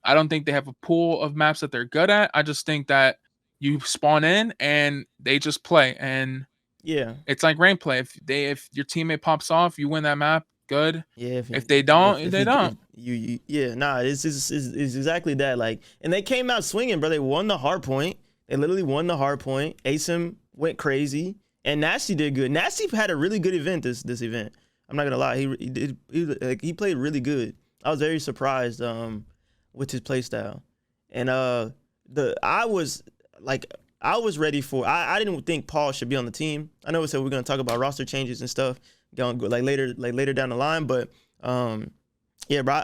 I don't think they have a pool of maps that they're good at. I just think that you spawn in and they just play, and it's like rain play. If your teammate pops off, you win that map. Good. Yeah. If they don't, they don't. It's exactly that. And they came out swinging, bro. They won the hard point. They literally won the hard point. ASIM went crazy, and Nasty did good. Nasty had a really good event this event. I'm not gonna lie. He played really good. I was very surprised with his play style, and I was ready for. I didn't think Paul should be on the team. I know we said we're gonna talk about roster changes and stuff going later down the line, but yeah, bro.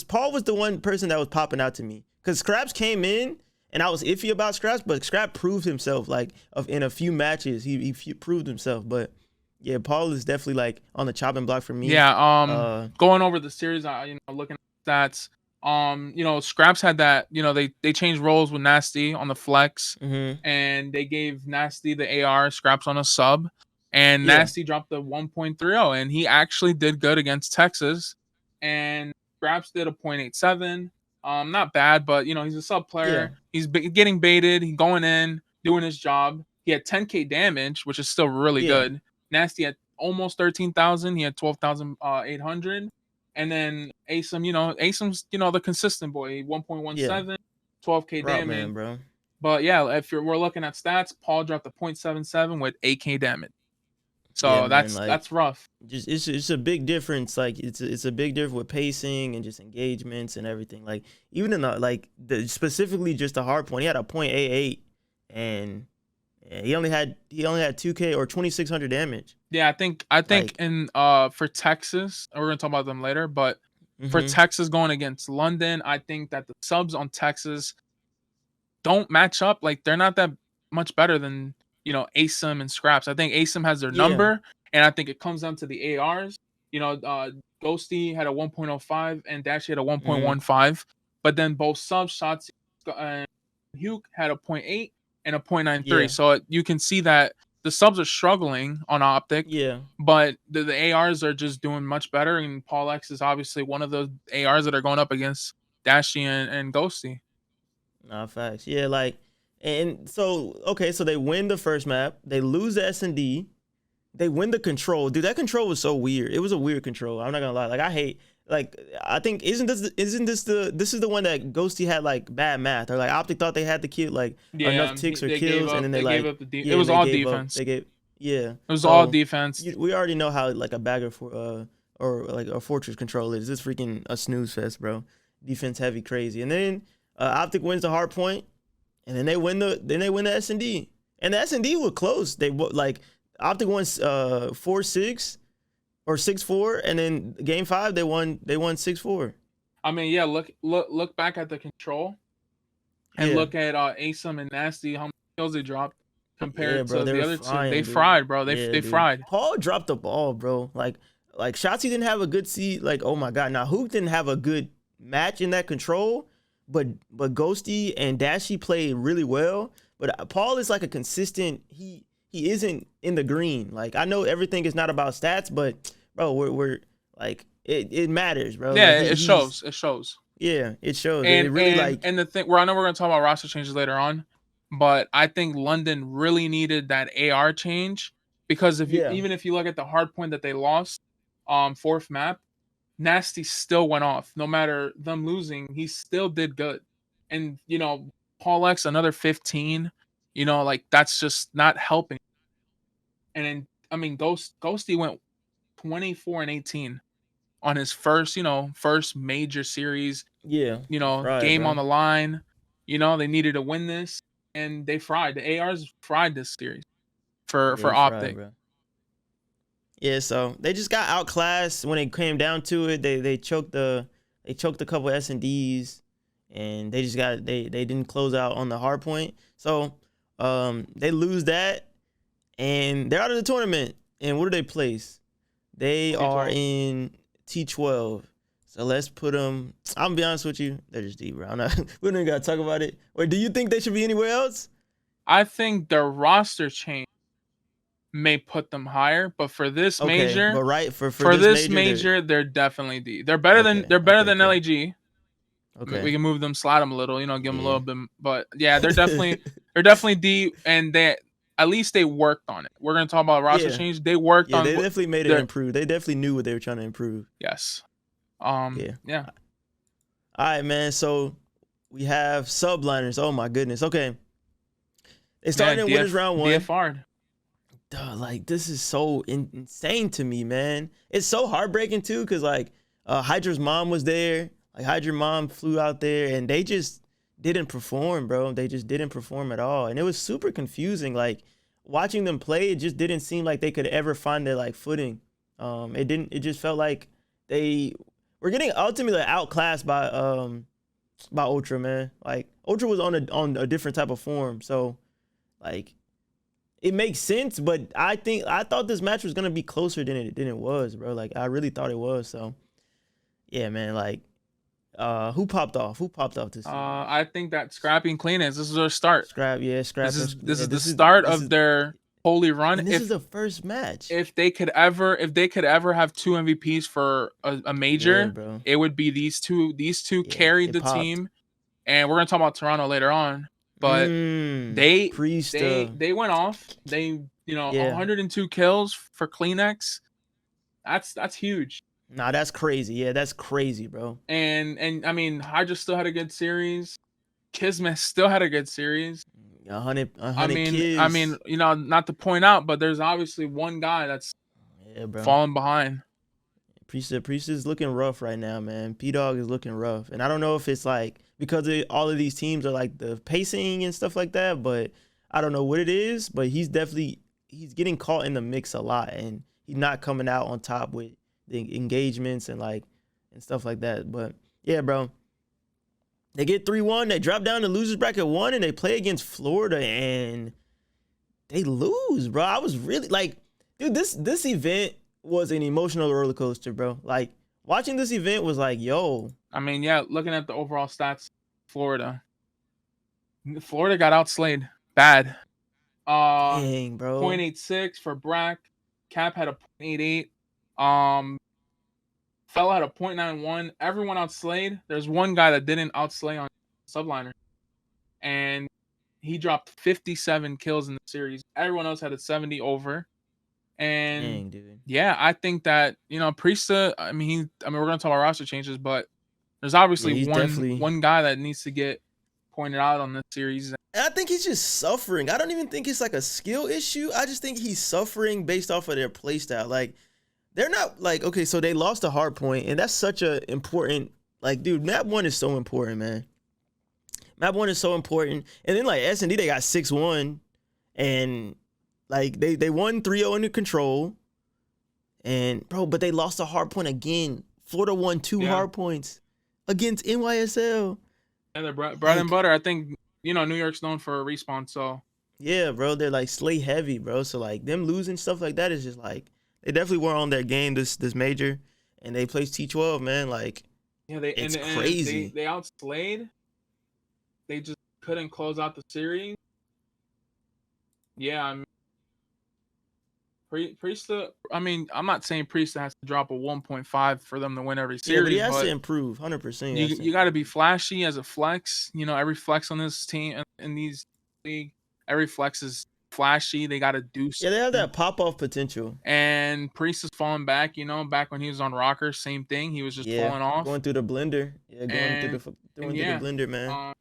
Paul was the one person that was popping out to me because Scraps came in and I was iffy about Scraps, but Scrap proved himself in a few matches. He proved himself, but yeah, Paul is definitely on the chopping block for me. Yeah. Going over the series, looking at stats. Scraps had that. They changed roles with Nasty on the flex, Mm-hmm. and they gave Nasty the AR, Scraps on a sub, and Yeah. Nasty dropped the 1.30, and he actually did good against Texas, and Scraps did a 0.87. Not bad, but he's a sub Yeah. player. He's getting baited. He's going in, doing his job. He had 10k damage, which is still really Yeah. good. Nasty had almost 13,000. He had 12,800. And then Asim's, the consistent boy, Yeah. 1.17, 12k Route damage. man, bro. But yeah, if we're looking at stats, Paul dropped a 0.77 with 8k damage. Yeah, So man. Like, that's rough. just it's a big difference. Like, it's a big difference with pacing and just engagements and everything. Like, even in specifically just the hard point, he had a 0.88, and he only had 2K or 2,600 damage. Yeah, I think Like, in for Texas, we're gonna talk about them later, but for mm-hmm. Texas going against London, I think that the subs on Texas don't match up. Like, they're not that much better than Asim and Scraps. I think Asim has their Yeah. number, and I think it comes down to the ARs. Ghosty had a 1.05 and Dashi had a 1.15, but then both subs, shots, and Hugh had a 0.8 and a 0.93. Yeah. So you can see that the subs are struggling on Optic, Yeah. but the ARs are just doing much better. And Paul X is obviously one of those ARs that are going up against Dashi and Ghosty. Nah, facts. Yeah, like, and so okay, so they win the first map, they lose the S&D, they win the control. Dude, that control was so weird. It was a weird control. I'm not gonna lie. Like, I think this is the one that Ghosty had like bad math, or like Optic thought they had to kill like enough ticks or kills, and then they gave like up the yeah, it was and they all gave up. defense. Yeah. It was all So defense. we already know how like a bagger or like a fortress control is. It's freaking a snooze fest, bro. Defense heavy, crazy, and then Optic wins the hard point, and then they win the S&D, and the S&D was close. They like Optic won 4-6 or 6-4, and then game 5 they won 6-4. I mean, yeah, look back at the control, and look at Asim and Nasty, how many kills they dropped compared bro, to they the were other two. frying, They dude. fried, bro. They Dude. fried. Paul dropped the ball, bro. Like shotzzy didn't have a good seat. Like, oh my god. Now Hook didn't have a good match in that control, but Ghosty and Dashi played really well. But Paul is like a consistent. He isn't in the green. Like, I know everything is not about stats, but bro, we're like it matters, bro. Yeah, like, it shows. It shows. Yeah, it shows. And it really the thing, I know we're gonna talk about roster changes later on, but I think London really needed that AR change, because even if you look at the hard point that they lost, fourth map, Nasty still went off. No matter them losing, he still did good. And Paul X another 15. Like, that's just not helping. And then Ghosty went 24-18 on his first major series. fried, Game bro. on the line. They needed to win this, and they fried. The ARs fried this series for Optic. Fried, yeah, so they just got outclassed when it came down to it. They choked a couple S&Ds, and they didn't close out on the hard point. So they lose that, and they're out of the tournament. And what do they place? They T12. are in T12. So let's put them. I'm gonna be honest with you, they're just deep, bro. We don't even gotta talk about it. Or do you think they should be anywhere else? I think their roster change may put them higher, but for this major, but for this major, they're definitely deep. They're better than LAG. Okay. We can move them, slide them a little, give them a little bit. But yeah, they're definitely deep, and at least they worked on it. We're gonna talk about roster change. They worked on. They definitely made it improve. They definitely knew what they were trying to improve. Yes. Yeah. All right, man. So we have subliners. Oh my goodness. Okay. They started in winners round 1. DFR'd. Duh, like, this is so insane to me, man. It's so heartbreaking too, because like Hydra's mom was there. Like, Hydra mom flew out there, and they just didn't perform, bro. They just didn't perform at all, and it was super confusing. Like, watching them play, it just didn't seem like they could ever find their like footing. It just felt like they were getting ultimately outclassed by Ultra, man. Like, Ultra was on a different type of form, so like, it makes sense. But I thought this match was gonna be closer than it was, bro. Like, I really thought it was. So yeah, man. Like, Who popped off? Who popped off this season? I think that Scrappy and Cleanest, this is their start. Scrap, yeah, Scrap. This is the start of their holy run. And this is the first match. If they could ever have 2 MVPs for a major, it would be these two. These two carried the team. And we're gonna talk about Toronto later on. But they went off. They 102 kills for Kleenex. That's huge. Nah, that's crazy. Yeah, that's crazy, bro. And I mean, Hydra still had a good series. Kismet still had a good series. 100 I kills. mean, not to point out, but there's obviously one guy that's falling behind. Priest is looking rough right now, man. P-Dog is looking rough. And I don't know if it's like because all of these teams are like the pacing and stuff like that, but I don't know what it is, but he's getting caught in the mix a lot, and he's not coming out on top with the engagements and stuff like that. But yeah, bro. They get 3-1, they drop down to losers bracket 1, and they play against Florida, and they lose, bro. I was really like, dude, this event was an emotional roller coaster, bro. Like, watching this event was like, yo. I mean, yeah, looking at the overall stats, Florida got outslayed bad. Dang, bro. 0.86 for Brack. Cap had a 0.88. Fella had a 0.91. Everyone outslayed. There's one guy that didn't outslay on subliner, and he dropped 57 kills in the series. Everyone else had a 70 over. And dang, dude. Yeah, I think that Priesta. I mean, we're gonna talk about roster changes, but there's obviously one guy that needs to get pointed out on this series. And I think he's just suffering. I don't even think it's like a skill issue. I just think he's suffering based off of their playstyle. Like, they're not like, okay, so they lost a hard point, and that's such a important, like, dude, map 1 is so important, man. Map 1 is so important. And then, like, S&D, they got 6-1, and, like, they won 3-0 under control. And, bro, but they lost a hard point again. Florida won 2 hard points against NYSL. Yeah, they're bread and butter. I think, New York's known for a respawn, so. Yeah, bro, they're, like, slay heavy, bro. So, like, them losing stuff like that is just, like, they definitely were on their game this major, and they placed T12, man. Like, yeah, it's crazy. They outslayed. They just couldn't close out the series. Yeah, I mean, Priesta. I mean, I'm not saying Priesta has to drop a 1.5 for them to win every series. Yeah, but he has to improve 100%. You got to be flashy as a flex. Every flex on this team in these league, every flex is flashy. They got to do something. Yeah, they have that pop-off potential. And Priest is falling back, back when he was on rokkr, same thing. He was just falling off. Going through the blender. Yeah, going through the blender, man.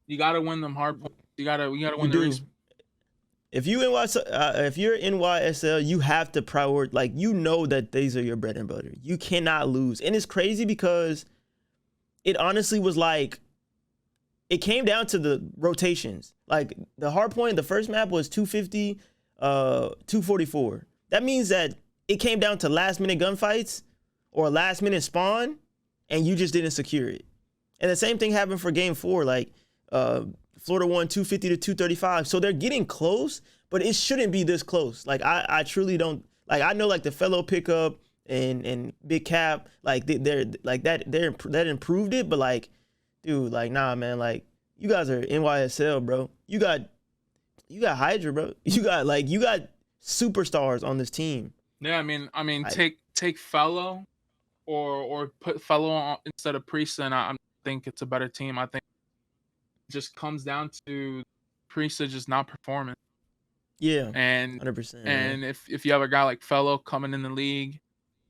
You got to win them hard points. You got to win the race. If you're NYSL, you have to prioritize, like, that these are your bread and butter. You cannot lose. And it's crazy because it honestly was like, it came down to the rotations. Like, the hard point, the first map was 250, 244. That means that it came down to last-minute gunfights or last-minute spawn, and you just didn't secure it. And the same thing happened for Game 4. Like, Florida won 250 to 235. So they're getting close, but it shouldn't be this close. Like, I truly don't. Like, I know, like, the fellow pickup and Big Cap, like, they're like that improved it, but, like, dude, like, nah, man, like, you guys are NYSL, bro. You got Hydra, bro. You got superstars on this team. Yeah, I mean, take fellow or put fellow on instead of Priest, and I think it's a better team. I think it just comes down to Priest just not performing. Yeah, and 100%. And if you have a guy like fellow coming in the league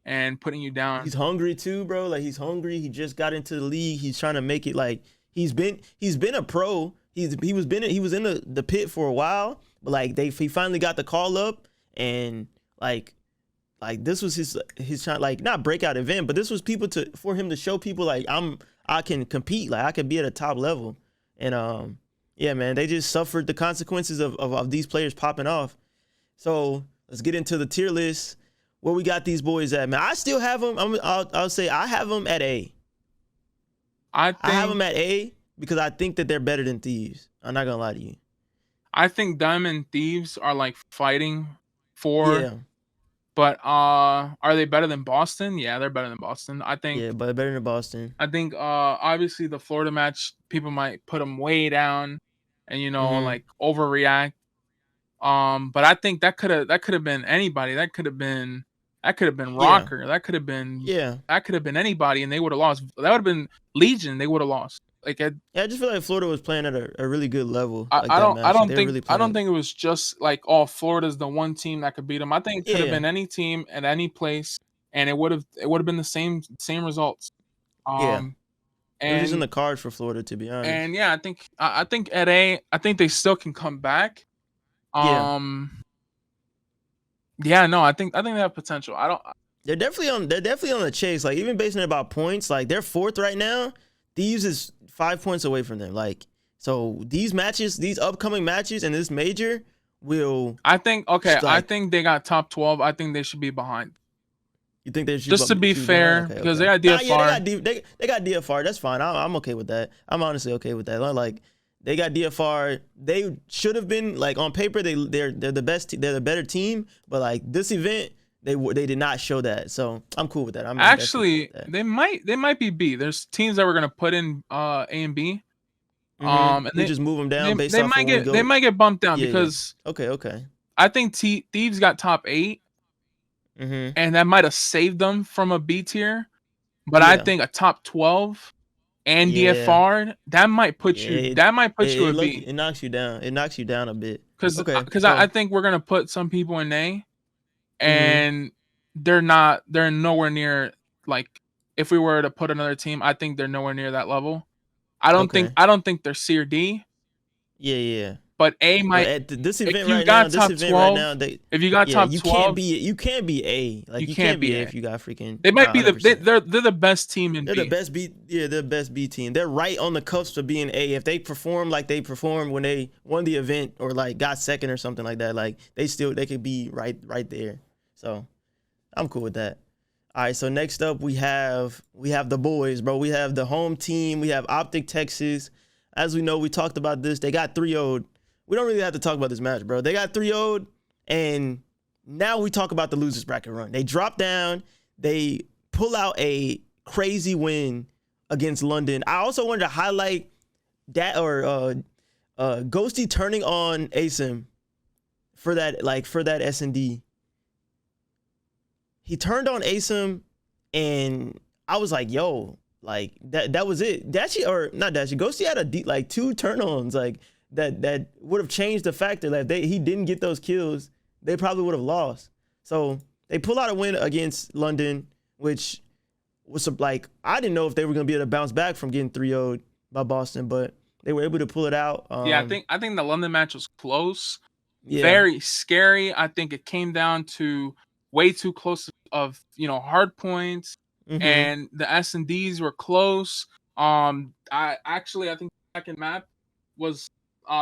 and putting you down, he's hungry too, bro. Like, he's hungry. He just got into the league. He's trying to make it. Like, he's been a pro. He was in the pit for a while, but like he finally got the call up, and like this was his like, not breakout event, but this was for him to show people, like, I can compete, like, I can be at a top level. And yeah, man, they just suffered the consequences of these players popping off. So let's get into the tier list. Where we got these boys at, man? I still have them. I'll say I have them at A. I have them at A because I think that they're better than Thieves. I'm not gonna lie to you. I think them and Thieves are like fighting for But are they better than Boston? Yeah, they're better than Boston. I think. Yeah, but better than Boston. I think obviously the Florida match, people might put them way down and like overreact. But I think that could have been anybody. That could have been rokkr. That could have been anybody, and they would have lost. That would have been Legion. They would have lost. Like I just feel like Florida was playing at a really good level. I Like that don't match. I don't They were think really I playing don't think it was just like Florida's the one team that could beat them. I think it could have been any team at any place, and it would have been the same results. It was just in And the cards for Florida, to be honest. and yeah, I think at I think they still can come back. Yeah, no, I think they have potential. They're definitely on the chase. Like, even based on about points, like they're fourth right now. Thieves is 5 points away from them. Like, so these upcoming matches and this major will. I think I think they got top 12. I think they should be behind. You think they should just to be fair, because they got DFR. They got DFR. That's fine. I'm okay with that. I'm honestly okay with that. Like, they got DFR. They should have been, like, on paper they're the best. They're the better team. But like this event, they did not show that. So I'm cool with that. I'm actually cool with that. they might be B. There's teams that we're gonna put in A and B. And they just move them down based off. They might get bumped down because okay. I think Thieves got top 8. And that might have saved them from a B tier, but I think a top 12 and DFR that might put you a B. It knocks you down. It knocks you down a bit. Because I think we're gonna put some people in A, and they're nowhere near, like, if we were to put another team, I think they're nowhere near that level. I don't think they're C or D. Yeah. But A might. At this event right now, if you got top 12, you can't be A. Like, you can't be A if you got freaking. They might be they're the best team in B. They're the best B. Yeah, they're the best B team. They're right on the cusp of being A. If they perform like they performed when they won the event or like got second or something like that, like they could be right there. So I'm cool with that. All right, so next up we have the boys, bro. We have the home team. We have Optic Texas. As we know, we talked about this. They got 3-0'd. We don't really have to talk about this match, bro. They got 3-0'd, and now we talk about the losers bracket run. They drop down. They pull out a crazy win against London. I also wanted to highlight that, Ghosty turning on ASIM for that S&D. He turned on ASIM, and I was like, yo, like that was it. Ghosty had 2 turn-ons, like that would have changed the factor that he didn't get those kills. They probably would have lost. So they pull out a win against London, which was like, I didn't know if they were gonna be able to bounce back from getting 3-0'd by Boston, but they were able to pull it out. I think the London match was close, very scary. I think it came down to way too close of hard points, and the S&Ds were close. I think the second map was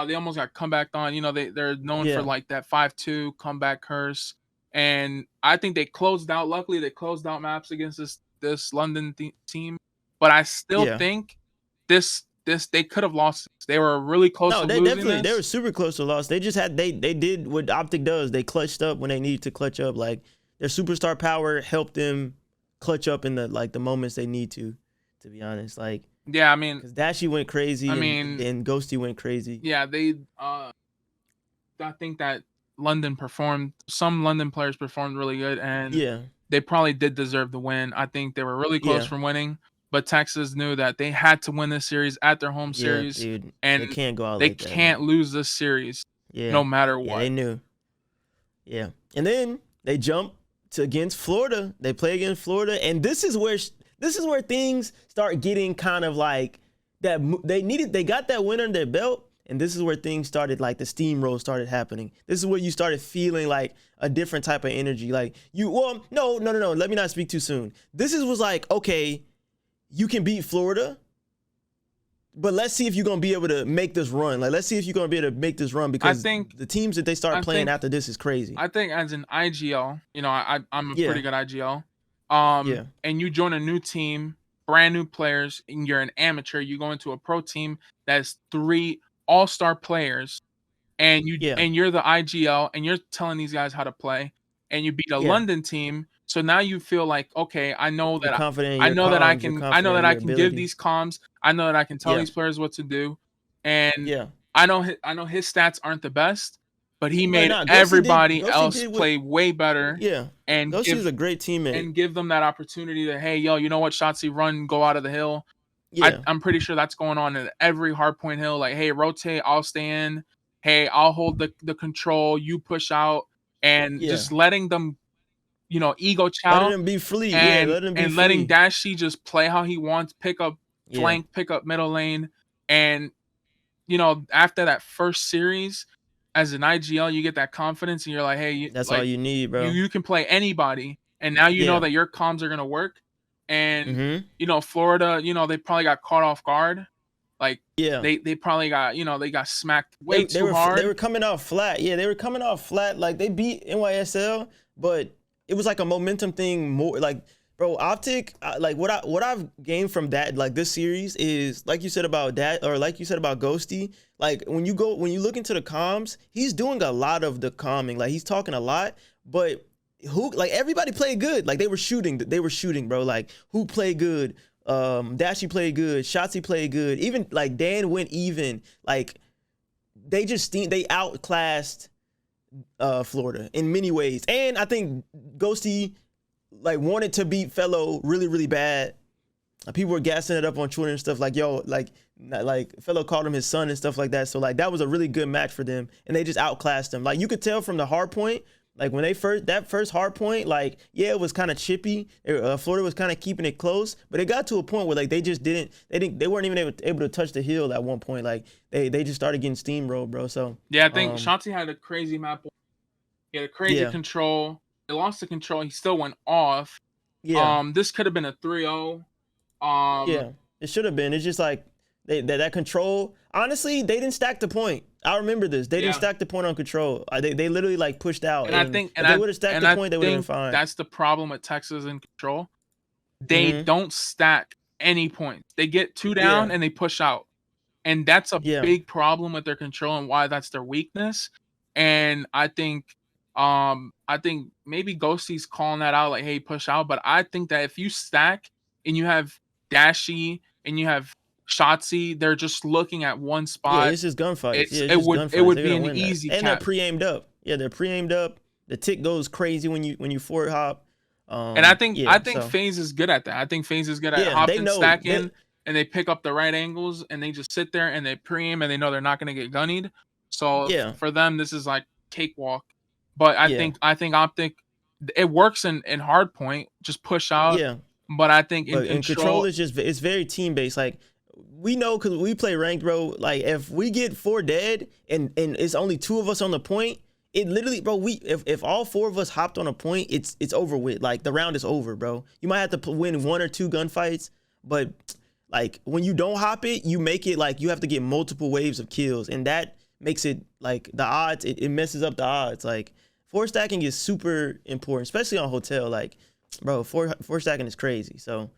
they almost got comebacked on. They're known for like that 5-2 comeback curse, and I think they closed out. Luckily, they closed out maps against this London team, but I still think this they could have lost. They were really close. No, they were super close to loss. They just had they did what Optic does. They clutched up when they needed to clutch up. Like, their superstar power helped them clutch up in the moments they need to be honest. Like, yeah, I mean, because Dashy went crazy. And Ghosty went crazy. Yeah, they I think that some London players performed really good, and they probably did deserve the win. I think they were really close from winning, but Texas knew that they had to win this series at their home series, dude, and they can't go out they like that. Can't lose this series, no matter what. They knew. Yeah, and then they jump against Florida. They play against Florida, and this is where things start getting kind of like that. They got that win under their belt, and this is where things started, like the steamroll started happening. This is where you started feeling like a different type of energy. Like, no. Let me not speak too soon. Was like, okay, you can beat Florida, but let's see if you're gonna be able to make this run. Like, let's see if you're gonna be able to make this run, because I think the teams that they start playing after this is crazy. I think as an IGL, I'm a pretty good IGL. And you join a new team, brand new players, and you're an amateur. You go into a pro team that's 3 all-star players, and you're the IGL, and you're telling these guys how to play. and you beat a Yeah. London team. So now you feel like, okay, I know You're that confident in I your know that I comms. You're can I know confident that in I your can give ability. these comms. I know that I can tell Yeah. these players what to do, and Yeah. I know his stats aren't the best, but he But made nah, everybody Ghosty else did what play way better yeah. and Ghosty is a great teammate. give them that opportunity to, hey, yo, you know what, shotzzy, run, go out of the hill. Yeah. I'm pretty sure that's going on in every hardpoint hill. Like, hey, rotate, I'll stay in. Hey, I'll hold the control. You push out, and Yeah. just letting them, ego Letting chow, him be free. Yeah, and let him be and letting free. Dashy just play how he wants, pick up Yeah. flank, pick up middle lane, and after that first series, as an IGL, you get that confidence, and you're like, hey, That's all you need, bro. you can play anybody, and now you know Yeah. that your comms are gonna work. And Mm-hmm. Florida, they probably got caught off guard. Like, Yeah. they probably got, they got smacked way They too were hard. they were coming off flat. Yeah, they were coming off flat. Like they beat NYSL, but it was like a momentum thing more. Like, bro, Optic. Like what I've gained from that, like this series, is like you said about that, or like you said about Ghosty. Like when you look into the comms, he's doing a lot of the calming. Like he's talking a lot, but like everybody played good. Like they were shooting, bro. Like who played good? Dashy played good. Shotzzy played good. Even like Dan went even. Like they outclassed Florida in many ways. And I think Ghosty like wanted to beat Fellow really, really bad. People were gassing it up on Twitter and stuff like, yo, like Fellow called him his son and stuff like that. So like that was a really good match for them, and they just outclassed them. Like you could tell from the hard point, like when that first hard point, like yeah, it was kind of chippy. Florida was kind of keeping it close, but it got to a point where like they weren't even able to touch the hill at one point. Like they just started getting steamrolled, bro. So yeah, I think Shanti had a crazy map. He had a crazy yeah. control. They lost the control. He still went off. Yeah. This could have been a 3-0. Yeah, it should have been. It's just like that control. Honestly, they didn't stack the point. I remember this. They didn't stack the point on control. They literally like pushed out. And I think, if they would have stacked the point, they would have been fine. That's the problem with Texas in control. They don't stack any points. They get 2 down and they push out, and that's a big problem with their control and why that's their weakness. And I think maybe Ghosty's calling that out, like, hey, push out. But I think that if you stack and you have Dashy and you have shotzzy, they're just looking at one spot. Yeah, it's just gunfights. It would be an easy and cap. they're pre-aimed up. Yeah, they're pre-aimed up. The tick goes crazy when you forward hop. And I think faze is good at that. I think faze is good at hopping, stacking, and they pick up the right angles, and they just sit there and they pre-aim, and they know they're not going to get gunnied. So for them, this is like cakewalk. But I think Optic, it works in hard point, just push out. Yeah. But I think in control is just, it's very team based. Like we know, because we play ranked, bro. Like if we get 4 dead and it's only 2 of us on the point, it literally, bro. If all 4 of us hopped on a point, it's over with. Like the round is over, bro. You might have to win 1 or 2 gunfights, but like when you don't hop it, you make it like you have to get multiple waves of kills, and that makes it like the odds. It messes up the odds. Like 4 stacking is super important, especially on hotel. Like, bro, 4 stacking is crazy. So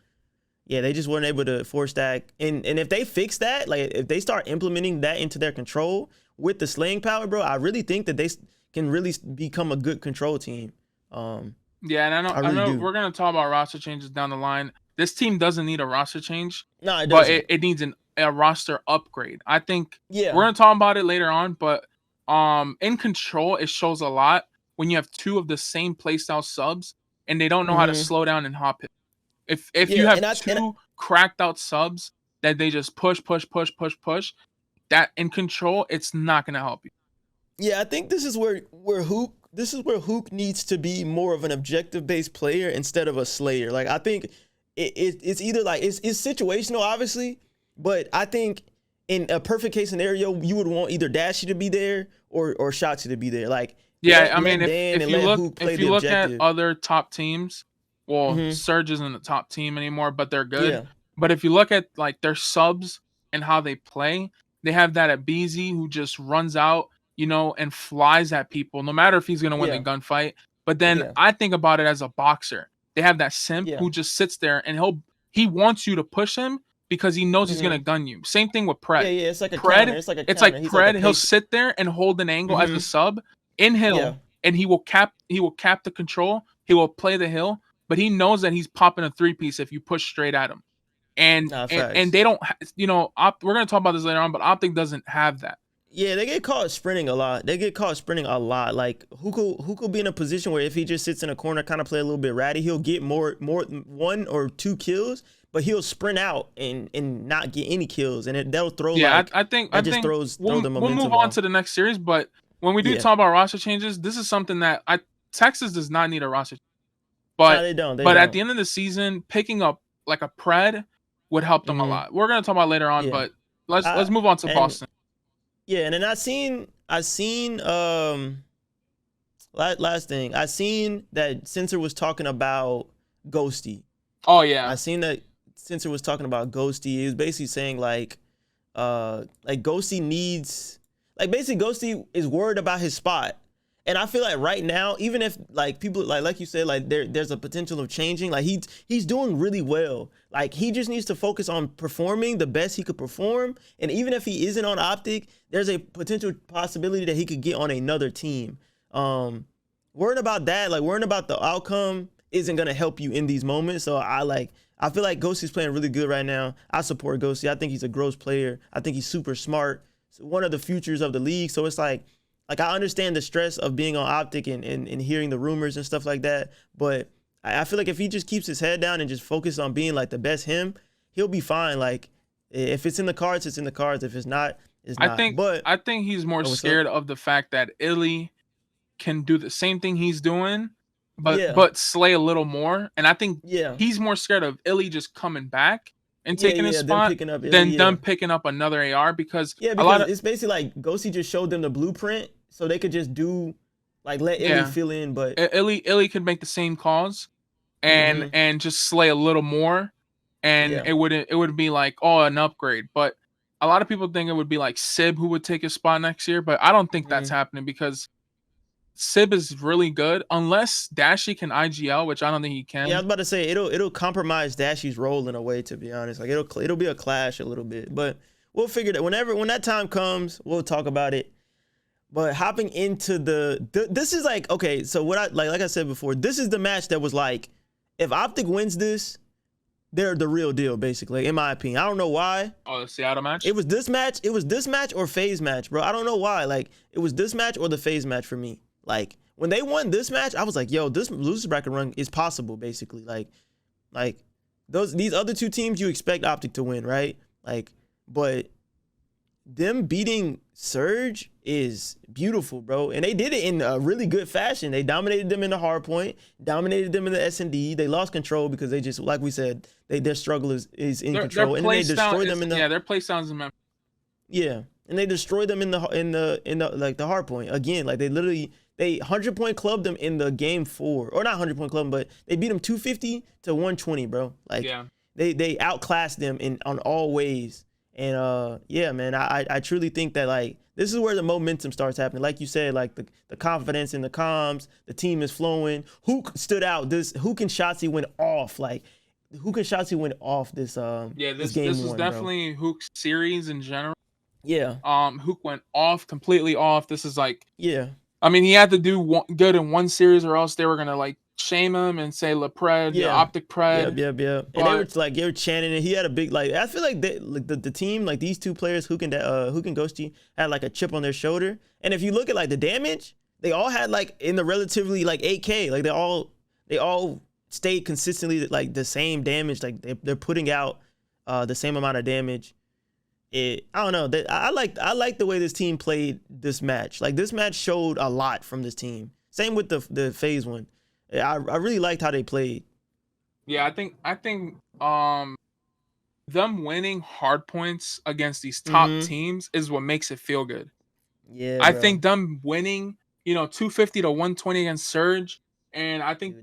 yeah, they just weren't able to 4 stack. And if they fix that, like if they start implementing that into their control with the slaying power, bro, I really think that they can really become a good control team. Yeah, and I know we're gonna talk about roster changes down the line. This team doesn't need a roster change. No, it doesn't. But it needs a roster upgrade. I think we're gonna talk about it later on, but in control, it shows a lot when you have 2 of the same playstyle subs and they don't know how to slow down and hop it. If you have 2 cracked out subs that they just push, that in control, it's not gonna help you. Yeah, I think this is where Hook needs to be more of an objective based player instead of a slayer. Like I think it's either like it's situational, obviously, but I think in a perfect case scenario, you would want either Dashy to be there or shotzzy to be there. Like I mean, if you look at other top teams, well, Surge isn't a top team anymore, but they're good. Yeah. But if you look at like their subs and how they play, they have that at BZ who just runs out, and flies at people, no matter if he's going to win the gunfight. But then I think about it as a boxer. They have that simp who just sits there and he wants you to push him because he knows he's going to gun you. Same thing with Pred. Yeah, it's like a Pred. It's like Pred. He'll sit there and hold an angle as a sub in hill and he will cap the control. He will play the hill, but he knows that he's popping a 3-piece if you push straight at him. And Nah, and facts. they don't, we're gonna talk about this later on, but Optic doesn't have that. Yeah, they get caught sprinting a lot. Like who could be in a position where if he just sits in a corner, kind of play a little bit ratty, he'll get more 1 or 2 kills, but he'll sprint out and not get any kills, and they'll throw I think throw the momentum we'll move on off. to the next series. But when we do talk about roster changes, this is something that Texas does not need a roster. But no, they don't. At the end of the season, picking up like a pred would help them a lot. We're gonna talk about later on, but let's move on to Boston. Yeah, and then I seen last thing. I seen that Censor was talking about Ghosty. Oh yeah. I seen that Censor was talking about Ghosty. He was basically saying like Ghosty needs, like, basically Ghosty is worried about his spot. And I feel like right now, even if like people like you said, like there's a potential of changing, like he's doing really well. Like he just needs to focus on performing the best he could perform. And even if he isn't on Optic, there's a potential possibility that he could get on another team. Worrying about that, like worrying about the outcome isn't gonna help you in these moments. So I feel like Ghosty's playing really good right now. I support Ghosty. I think he's a gross player. I think he's super smart. It's one of the futures of the league. So it's like I understand the stress of being on Optic and hearing the rumors and stuff like that, but I feel like if he just keeps his head down and just focus on being like the best him, he'll be fine. Like if it's in the cards, it's in the cards. If it's not, it's not. I think he's more scared of the fact that Illy can do the same thing he's doing, but slay a little more. And I think he's more scared of Illy just coming back and taking his spot than them picking up another AR, because it's basically like Ghosty just showed them the blueprint so they could just do like let Illy fill in, but Illy could make the same calls and just slay a little more, and it would be like an upgrade. But a lot of people think it would be like Sib who would take his spot next year, but I don't think that's happening, because Sib is really good unless Dashy can IGL, which I don't think he can. Yeah, I was about to say it'll compromise Dashy's role in a way, to be honest. Like it'll be a clash a little bit, but we'll figure that when that time comes, we'll talk about it. But hopping into this is like, okay, so what like I said before, this is the match that was like, if Optic wins this, they're the real deal, basically, in my opinion. I don't know why. Oh, the Seattle match? It was this match or FaZe match, bro. I don't know why. Like, it was this match or the FaZe match for me. Like, when they won this match, I was like, yo, this losers bracket run is possible, basically. Like these other two teams, you expect Optic to win, right? Like, but them beating Surge is beautiful, bro. And they did it in a really good fashion. They dominated them in the hard point, dominated them in the S&D. They lost control because they just, like we said, their struggle is in control. And then they destroyed them in the their play sounds in Memphis. Yeah. And they destroyed them in the like the hard point. Again, like they 100-point clubbed them in the game 4. Or not 100-point club them, but they beat them 250 to 120, bro. Like they outclassed them on all ways. And man, I truly think that like this is where the momentum starts happening. Like you said, like the confidence in the comms, the team is flowing. Who stood out? Who can shotzzy went off? Like who can shotzzy went off this this game is one, definitely bro. Hook's series in general. Yeah. Hook went off, completely off. This is like, I mean, he had to do good in one series, or else they were gonna like shame him and say LePred, Optic Pred. Yep. And they were chanting it. He had a big, like, I feel like the team, like these two players, Hook and Ghosty, had like a chip on their shoulder. And if you look at like the damage, they all had like in the relatively like 8K, like they all stayed consistently like the same damage. Like they're putting out the same amount of damage. I don't know. I like the way this team played this match. Like this match showed a lot from this team. Same with the FaZe one. I really liked how they played. Yeah, I think them winning hard points against these top teams is what makes it feel good. Yeah, I think them winning, 250 to 120 against Surge, and I think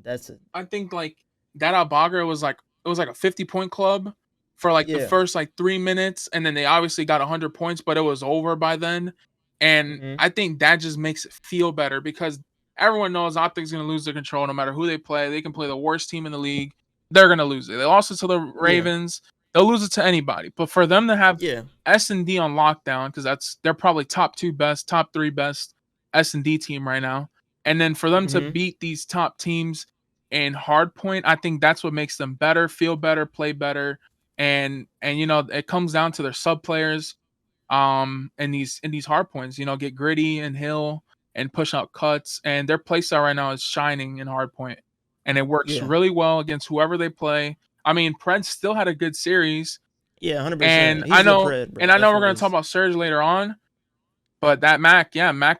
I think like that Albagra was like, it was like a 50-point club for like the first like 3 minutes, and then they obviously got 100 points, but it was over by then. And I think that just makes it feel better, because everyone knows Optic's going to lose their control no matter who they play. They can play the worst team in the league. They're going to lose it. They lost it to the Ravens. They'll lose it to anybody. But for them to have S&D on lockdown, because they're probably top 3 best S&D team right now. And then for them to beat these top teams in hardpoint, I think that's what makes them better, feel better, play better. And you know, it comes down to their sub players in these hard points, you know, get gritty and hill and push out cuts. And their playstyle right now is shining in hardpoint. And it works really well against whoever they play. I mean, Pred still had a good series. Yeah, 100%. And He's the Pred, bro. And I know we're gonna talk about Surge later on, but that Mac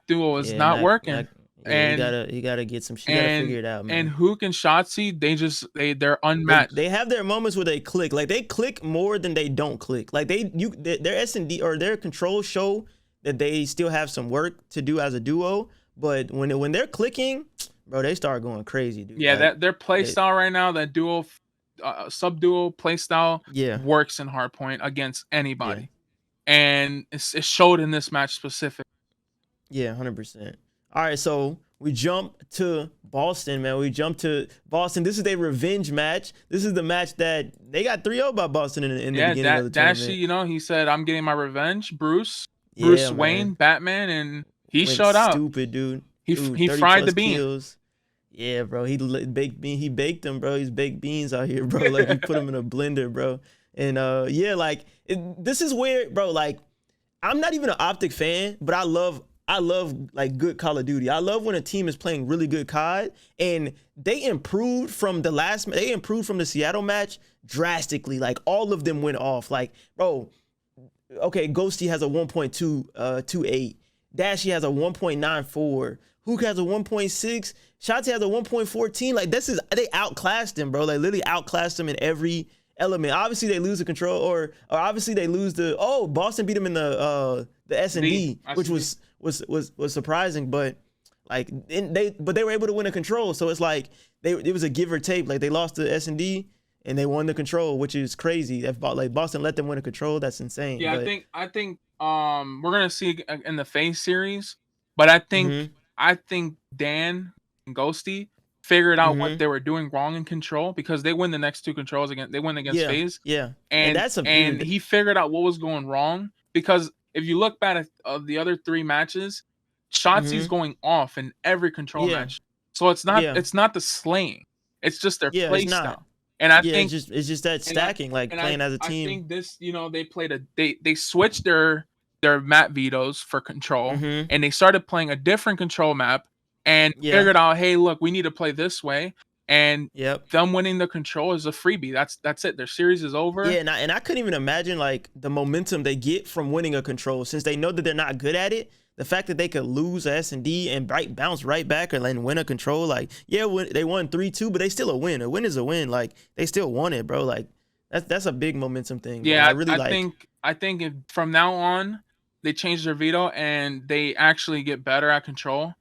duo is not working. Yeah, he gotta get some shit. He gotta figure it out, man. And Hook and shotzzy, they're unmatched. They have their moments where they click. Like they click more than they don't click. Like their S&D or their controls show that they still have some work to do as a duo. But when they're clicking, bro, they start going crazy, dude. Yeah, like, their play style right now, that duo, sub duo play style, works in hardpoint against anybody, and it showed in this match specific. Yeah, 100%. All right, so we jump to Boston, man. We jump to Boston. This is their revenge match. This is the match that they got 3-0 by Boston in the beginning of the tournament. Dashy, you know, he said, "I'm getting my revenge." Bruce Wayne, Batman, and he showed out. Stupid, dude. He fried the bean. Kills. Yeah, bro. He baked them, bro. He's baked beans out here, bro. Like he put them in a blender, bro. And this is where, bro. Like, I'm not even an Optic fan, but I love like good Call of Duty. I love when a team is playing really good COD, and they improved from the Seattle match drastically. Like all of them went off. Like, bro, okay, Ghosty has a 1.28. Dashy has a 1.94. Hook has a 1.6. shotzzy has a 1.14. Like they outclassed them, bro. They literally outclassed them in every element. Obviously they lose the control, or obviously they lose Boston beat them in the S&D, which was surprising, but like they were able to win a control. So it's like it was a give or take. Like they lost the S&D and they won the control, which is crazy. If like Boston let them win a control, that's insane. Yeah, but I think we're gonna see in the FaZe series, but I think Dan and Ghosty figured out what they were doing wrong in control, because they win the next two controls against FaZe. Yeah, and he figured out what was going wrong, because if you look back at the other 3 matches, Shotzi's going off in every control match. So it's not the slaying, it's just their play style. And I think it's just that stacking, playing as a team. I think this, you know, they switched their map vetoes for control, and they started playing a different control map, and figured out, hey, look, we need to play this way. And them winning the control is a freebie. That's it. Their series is over. Yeah, and I couldn't even imagine like the momentum they get from winning a control, since they know that they're not good at it. The fact that they could lose a S&D and bounce right back and then win a control, like they won 3-2, but they still a win. A win is a win. Like they still won it, bro. Like that's a big momentum thing. Yeah, I think if from now on they change their veto and they actually get better at control,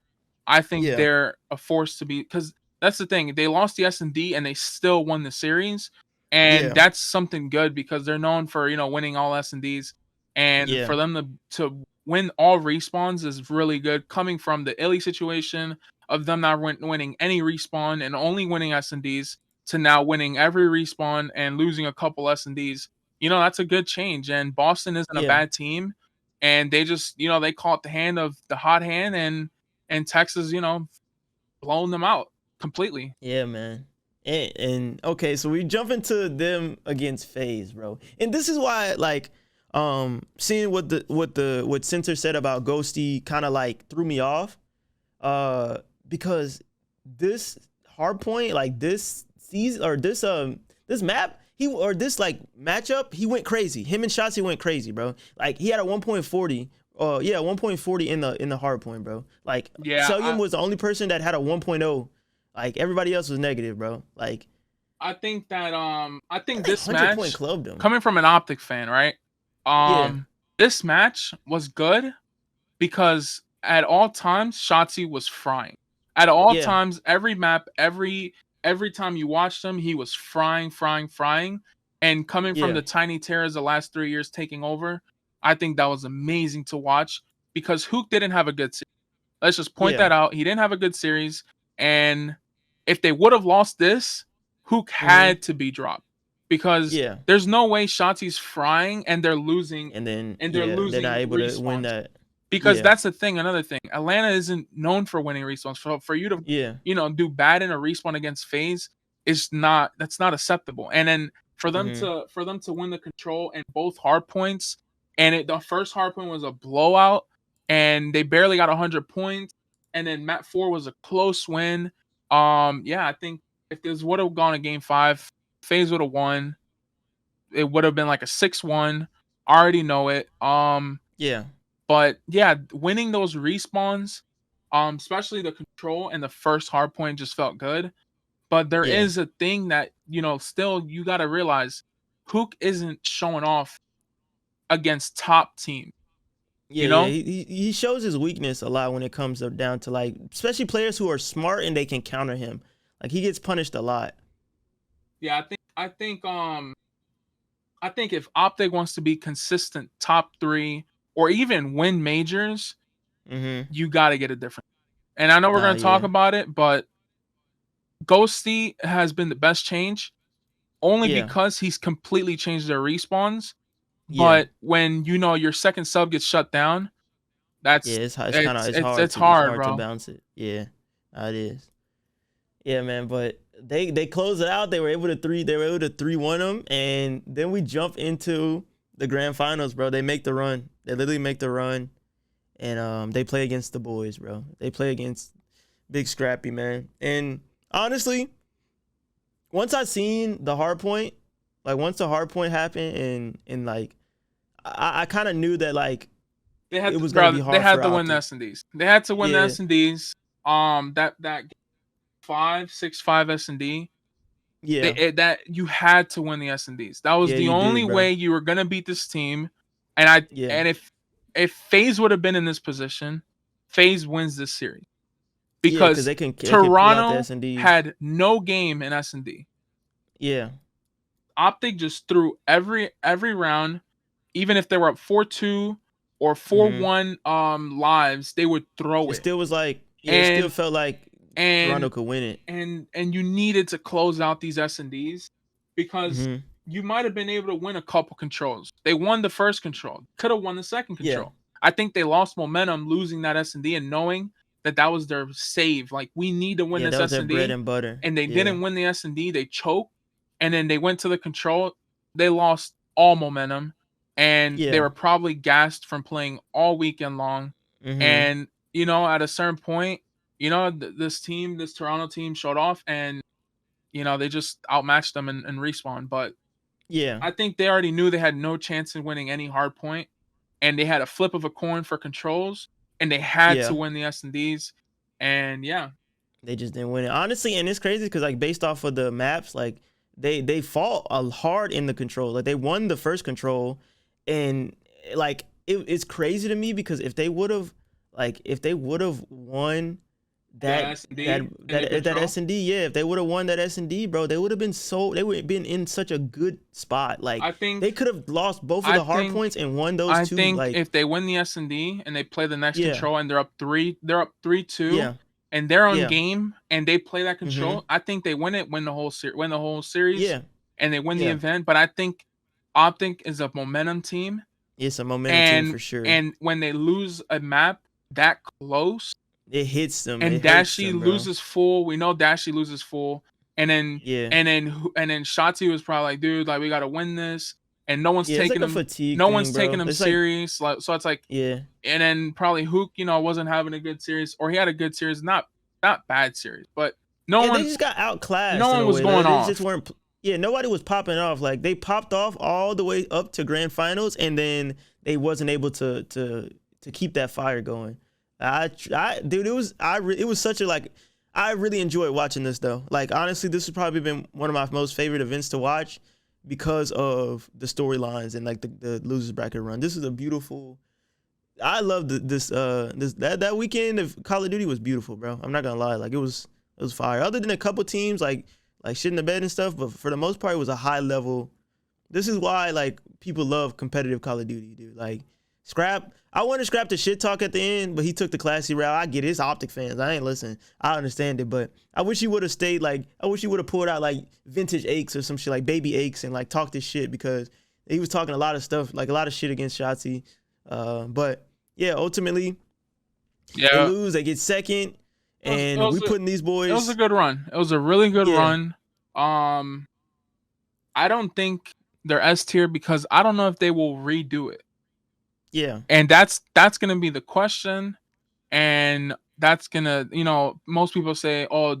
I think they're a force to be, because that's the thing. They lost the S&D and they still won the series. And that's something good, because they're known for, you know, winning all S&Ds. And for them to win all respawns is really good, coming from the Illy situation of them not winning any respawn and only winning S&Ds, to now winning every respawn and losing a couple S&Ds. You know, that's a good change. And Boston isn't a bad team. And they just, you know, they caught the hand of the hot hand, and Texas, you know, blowing them out completely. Yeah, man. And okay, so we jump into them against FaZe, bro. And this is why, like, seeing what Center said about Ghosty kind of like threw me off. Because this hardpoint, like this season, or this map, this like matchup, he went crazy. Him and shotzzy went crazy, bro. Like he had a 1.40. 1.40 in the hardpoint, bro. Like Sellium was the only person that had a 1.0. Like everybody else was negative, bro. Like I think this match, clubbed him. Coming from an Optic fan, right? This match was good because at all times shotzzy was frying. At all times, every map, every time you watched him, he was frying. And coming from the Tiny Terrors the last 3 years taking over, I think that was amazing to watch, because Hook didn't have a good series. Let's just point that out. He didn't have a good series. And if they would have lost this, Hook had to be dropped, because there's no way shotzzy's frying and they're losing. And then they're losing. They're not able to win that. Because that's the thing. Another thing, Atlanta isn't known for winning respawns. So for you to, do bad in a respawn against FaZe that's not acceptable. And then for them to win the control and both hard points, and the first hard point was a blowout, and they barely got 100 points, and then Map 4 was a close win. I think if this would have gone to Game 5, FaZe would have won. It would have been like a 6-1. I already know it. But yeah, winning those respawns, especially the control and the first hard point just felt good. But there is a thing that, still you got to realize Hook isn't showing off against top team. He shows his weakness a lot when it comes down to like, especially players who are smart and they can counter him. Like he gets punished a lot. Yeah, I think if Optic wants to be consistent top 3 or even win majors, you got to get a different. And I know we're going to talk about it, but Ghosty has been the best change only because he's completely changed their respawns. But when your second sub gets shut down, it's hard, bro. To bounce it. Yeah, it is. Yeah, man, but they closed it out. They were able to 3-1 them, and then we jump into the grand finals, bro. They make the run. They literally make the run, and they play against the boys, bro. They play against Big Scrappy, man. And honestly, once I seen the hard point, like once the hard point happened, and like I kind of knew that like it was gonna be hard. They had to win the S&Ds. They had to win the S&Ds. That 5-6-5 S&D. Yeah, that you had to win the S&Ds. That was the only way you were gonna beat this team. And if FaZe would have been in this position, FaZe wins this series because Toronto had no game in S&D. Yeah, Optic just threw every round, even if they were up 4-2 or 4-1 lives, they would throw it. It still was like it still felt like Toronto could win it. And you needed to close out these S&Ds because you might have been able to win a couple controls. They won the first control, could have won the second control. I think they lost momentum losing that S&D and knowing that was their save. Like, we need to win this S&D. Their bread and butter. And they didn't win the S&D. They choked. And then they went to the control. They lost all momentum. And they were probably gassed from playing all weekend long. And, at a certain point, this Toronto team showed off. And, they just outmatched them and respawned. But I think they already knew they had no chance in winning any hard point. And they had a flip of a coin for controls. And they had to win the S&Ds. And, they just didn't win it. Honestly, and it's crazy because, like, based off of the maps, like, they fought hard in the control. Like, they won the first control. And, like, it's crazy to me because if they would have won that S&D, if they would have won that S&D, bro, they would have been in such a good spot. Like, I think they could have lost both of the hard points and won those two. I think if they win the S&D and they play the next control and they're up 3-2, and they're on game and they play that control, I think they win the whole series, and they win the event. But I think Optic is a momentum team. It's a momentum team for sure. And when they lose a map that close, it hits them. And Dashy loses full. We know Dashy loses full. And then shotzzy was probably like, dude, like, we gotta win this. And no one's taking him. Taking him serious. Like, so it's like, And then probably Hook, wasn't having a good series, or he had a good series, not bad series, but no one. They just got outclassed. No one was going off. They just weren't. Nobody was popping off. Like, they popped off all the way up to grand finals, and then they wasn't able to keep that fire going. Dude, it was such a, like, I really enjoyed watching this though. Like, honestly, this has probably been one of my most favorite events to watch because of the storylines and like the losers bracket run. This is a beautiful. I love that weekend of Call of Duty was beautiful, bro. I'm not gonna lie, like it was fire. Other than a couple teams like shit in the bed and stuff, but for the most part, it was a high level. This is why like people love competitive Call of Duty, dude. Like Scrap. I wanted Scrap to shit talk at the end, but he took the classy route. I get it. It's Optic fans. I ain't listening. I understand it, but I wish he would have stayed. Like, I wish he would have pulled out like vintage aches or some shit, like baby aches, and like talked this shit because he was talking a lot of stuff, like a lot of shit against shotzzy. But yeah, ultimately they Yeah, lose, they get second, and we putting these boys. it was a good run. It was a really good Yeah. run. I don't think they're S tier because I don't know if they will redo it. Yeah. And that's gonna be the question. And that's gonna, most people say, oh,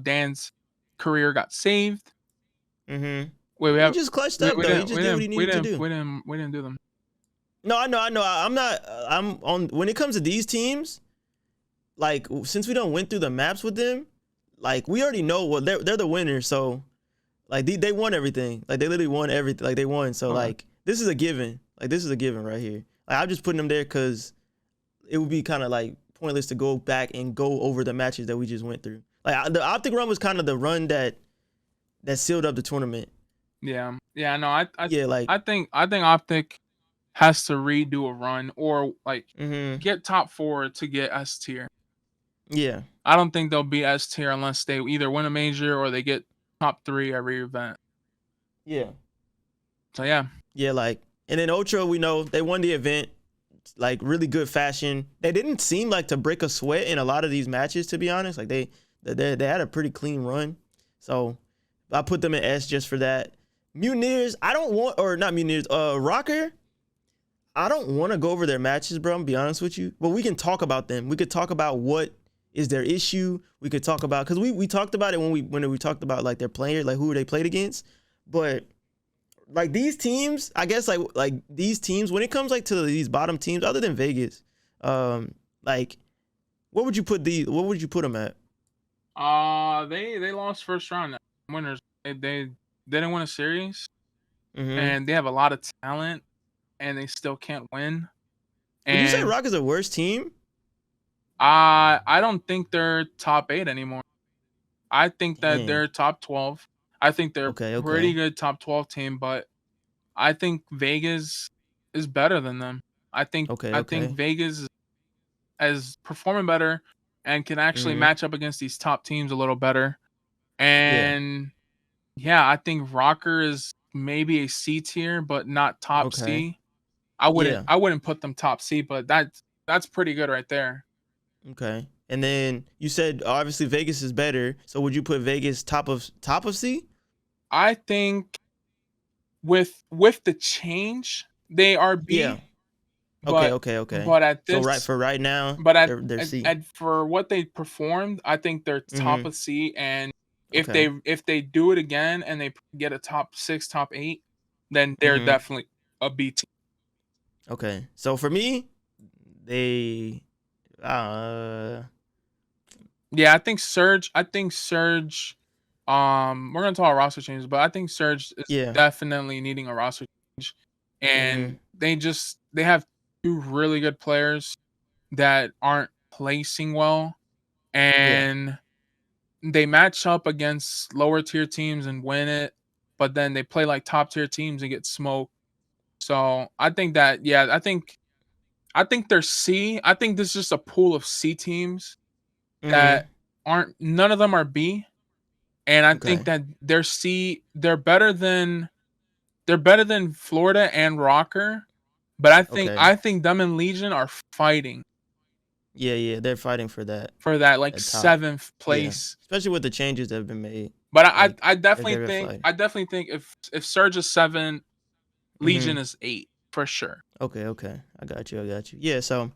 Dan's career got saved. Mm-hmm. Wait, He just clutched up though. He just did what he needed to do. We didn't do them. No, I know. I'm on when it comes to these teams. Like, since we don't went through the maps with them, like we already know what they're the winners. So, like they won everything. Like they literally won everything. Like they won. So like this is a given. Like this is a given right here. Like I'm just putting them there because it would be kind of like pointless to go back and go over the matches that we just went through. Like the Optic run was kind of the run that sealed up the tournament. Yeah. No, I think like Optic has to redo a run or like mm-hmm. get top 4 to get S tier. Yeah. I don't think they'll be S tier unless they either win a major or they get top 3 every event. Yeah. So yeah. Yeah, like, and then Ultra, we know they won the event, like really good fashion. They didn't seem like to break a sweat in a lot of these matches, to be honest. Like they had a pretty clean run. So I put them in S just for that. Mutineers, rokkr, I don't want to go over their matches, bro. I'm gonna be honest with you. But we can talk about them. We could talk about what is their issue. We could talk about, because we talked about it when we talked about like their player, like who they played against. But like these teams, I guess like these teams, when it comes like to these bottom teams, other than Vegas, like what would you put them at? They lost first round winners. They didn't win a series, and they have a lot of talent, and they still can't win. Would you say rokkr is the worst team? I don't think they're top 8 anymore. I think that they're top 12. I think they're pretty good top 12 team, but I think Vegas is better than them. I think Vegas is performing better and can actually match up against these top teams a little better. And yeah, I think rokkr is maybe a C tier, but not top C. I wouldn't put them top C, but that's pretty good right there. Okay. And then you said obviously Vegas is better. So would you put Vegas top of C? I think with the change, they are B. Yeah. Okay. But at this, so for right now, they're C. For what they performed, I think they're top of C. And if they do it again and they get a top 6, top 8, then they're definitely a B team. Okay. So for me, they yeah, I think Surge. We're gonna talk roster changes, but I think Surge is definitely needing a roster change, and they have 2 really good players that aren't placing well, and they match up against lower tier teams and win it, but then they play like top tier teams and get smoked. So I think that I think they're C. I think this is just a pool of C teams that none of them are B. And I think that they're C. They're better than Florida and rokkr, but I think them and Legion are fighting. Yeah, they're fighting for that. For that like 7th place, especially with the changes that have been made. But I definitely think if Surge is 7, Legion is 8 for sure. Okay. I got you. Yeah, so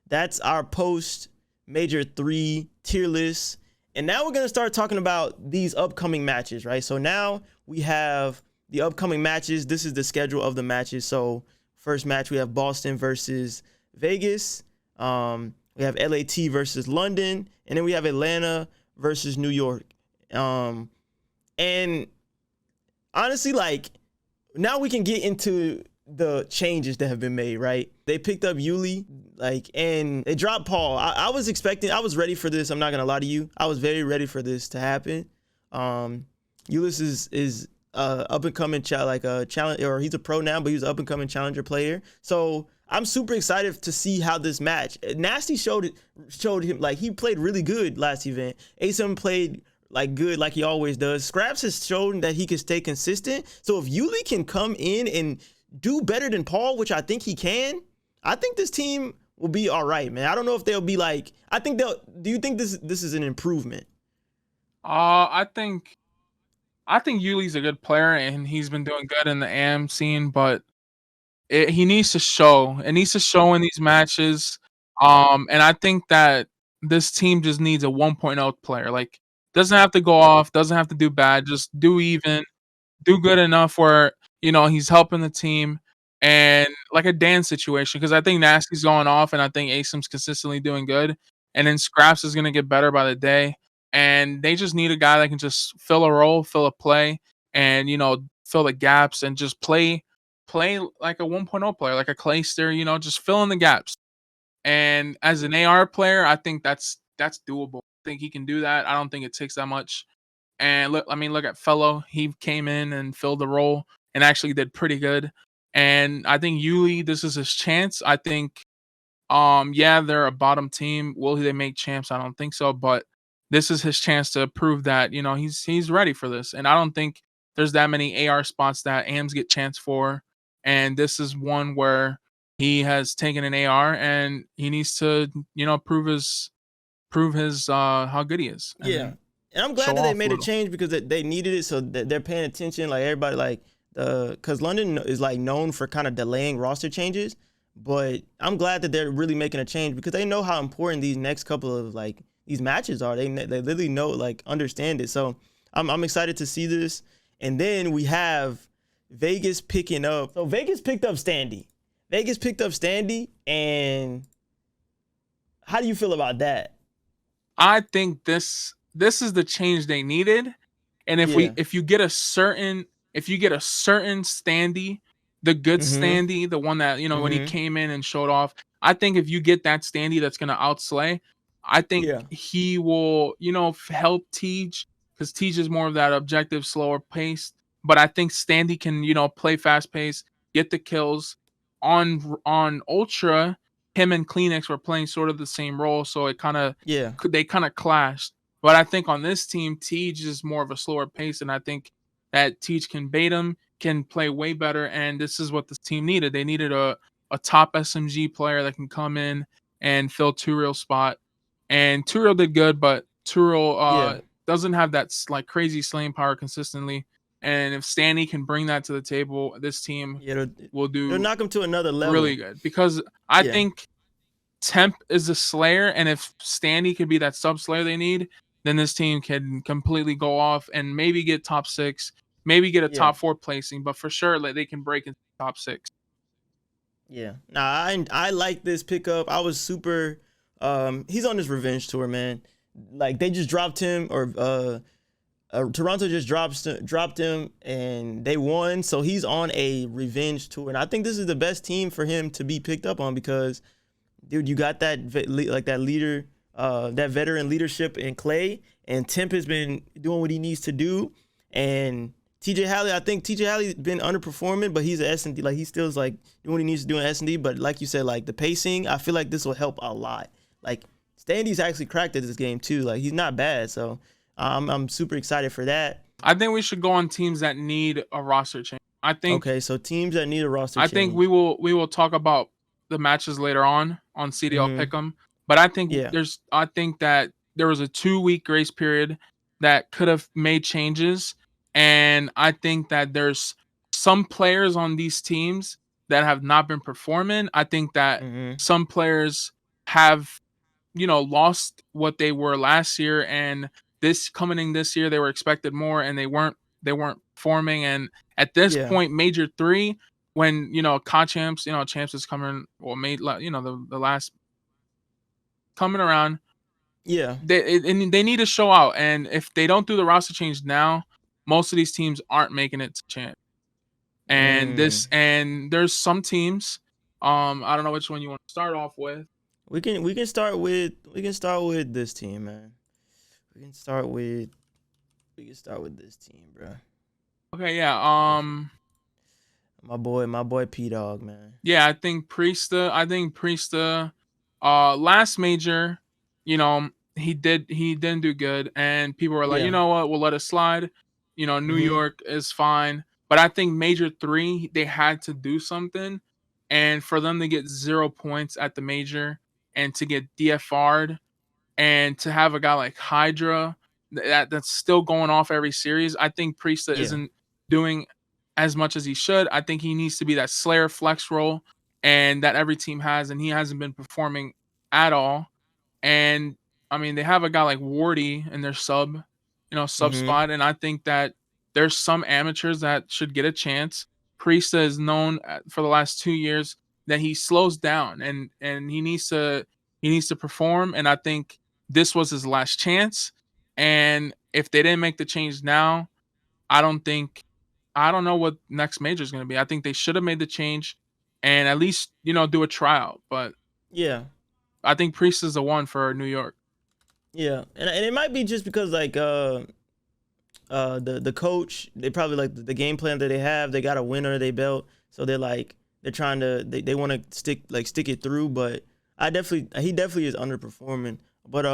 that's our post Major 3 tier list. And now we're going to start talking about these upcoming matches, right? So now we have the upcoming matches. This is the schedule of the matches. So first match, we have Boston versus Vegas. We have LAT versus London. And then we have Atlanta versus New York. And honestly, like, now we can get into the changes that have been made, right? They picked up Yuli, like, and they dropped Paul. I was ready for this. I'm not gonna lie to you. I was very ready for this to happen. Ulis is up and coming challenge, or he's a pro now, but he's an up and coming challenger player. So I'm super excited to see how this match. Nasty showed him, like, he played really good last event. A7 played like good, like he always does. Scraps has shown that he can stay consistent. So if Yuli can come in and do better than Paul, which I think he can, I think this team will be all right, man. I don't know if they'll be like. I think they'll. Do you think this is an improvement? I think Yuli's a good player and he's been doing good in the AM scene, but he needs to show. It needs to show in these matches. And I think that this team just needs a 1.0 player. Like, doesn't have to go off, doesn't have to do bad, just do even, do good enough where, he's helping the team and like a Dan situation. Because I think Nasty's going off and I think Asim's consistently doing good. And then Scraps is gonna get better by the day. And they just need a guy that can just fill a role, fill a play, and fill the gaps and just play like a 1.0 player, like a Clayster, just fill in the gaps. And as an AR player, I think that's doable. I think he can do that. I don't think it takes that much. And look at Fellow. He came in and filled the role and actually did pretty good. And I think Yuli, this is his chance. I think, yeah, they're a bottom team. Will they make champs? I don't think so. But this is his chance to prove that he's ready for this. And I don't think there's that many AR spots that AMs get chance for. And this is one where he has taken an AR and he needs to prove his how good he is. Yeah. And I'm glad that they made a change because they needed it, so that they're paying attention. Like everybody, like because London is like known for kind of delaying roster changes, but I'm glad that they're really making a change because they know how important these next couple of like these matches are. They literally know, like, understand it. So I'm excited to see this. And then we have Vegas picking up. So Vegas picked up Standy. And how do you feel about that? I think this is the change they needed. And if you get a certain Standy, the good Standy, the one that when he came in and showed off, I think if you get that Standy that's gonna outslay, I think he will help Tej, because Tej is more of that objective, slower pace. But I think Standy can play fast pace, get the kills. On Ultra, him and Kleenex were playing sort of the same role, so it they kind of clashed. But I think on this team, Tej is more of a slower pace, and I think that Tej can bait him, can play way better, and this is what this team needed. They needed a top SMG player that can come in and fill Turiel's spot. And Turiel did good, but Turiel doesn't have that like crazy slaying power consistently. And if Standy can bring that to the table, this team will do. They'll knock him to another level. Really good, because I think Temp is a slayer, and if Standy could be that sub slayer they need, then this team can completely go off and maybe get top 6, maybe get a top 4 placing, but for sure they can break into top 6. Yeah, I like this pickup. I was super. He's on this revenge tour, man. Like they just dropped him, or Toronto just dropped him, and they won. So he's on a revenge tour, and I think this is the best team for him to be picked up on because, dude, you got that leader, that veteran leadership in Clay, and Temp has been doing what he needs to do, and TJ Halley, I think TJ Halley's been underperforming, but he's an S&D. Like he still is like doing what he needs to do in S&D. But like you said, like the pacing, I feel like this will help a lot. Like Standy's actually cracked at this game too. Like he's not bad, so I'm super excited for that. I think we should go on teams that need a roster change. I think. Okay, so teams that need a roster change. I think we will talk about the matches later on CDL Pick'em. But I think that there was a 2-week grace period that could have made changes. And I think that there's some players on these teams that have not been performing. I think that some players have, lost what they were last year, and coming in this year they were expected more, and they weren't performing. And at this point, Major 3, when COD champs, champs is coming, the last coming around. Yeah, they need to show out, and if they don't do the roster change now, most of these teams aren't making it to champ. And there's some teams, I don't know which one you want to start off with. We can start with this team, man. We can start with this team, bro. Okay, yeah. My boy P Dog, man. Yeah, I think Priesta. Last major, he didn't do good, and people were like, you know what, we'll let it slide. New York is fine, but I think Major 3, they had to do something, and for them to get 0 points at the major and to get DFR'd and to have a guy like Hydra that's still going off every series, I think Priesta Yeah. isn't doing as much as he should. I think he needs to be that Slayer flex role and that every team has, and he hasn't been performing at all. And I mean, they have a guy like Wardy in their sub Mm-hmm. spot, and I think that there's some amateurs that should get a chance. Priesta is known for the last 2 years that he slows down and he needs to perform, and I think this was his last chance. And if they didn't make the change now, I don't think I don't know what next major is going to be. I think they should have made the change and at least do a tryout. But Yeah. I think Priest is the one for New York. Yeah. And it might be just because like the coach, they probably like the game plan that they have, they got a win under their belt, so they're trying to they want to stick it through. But he definitely is underperforming. But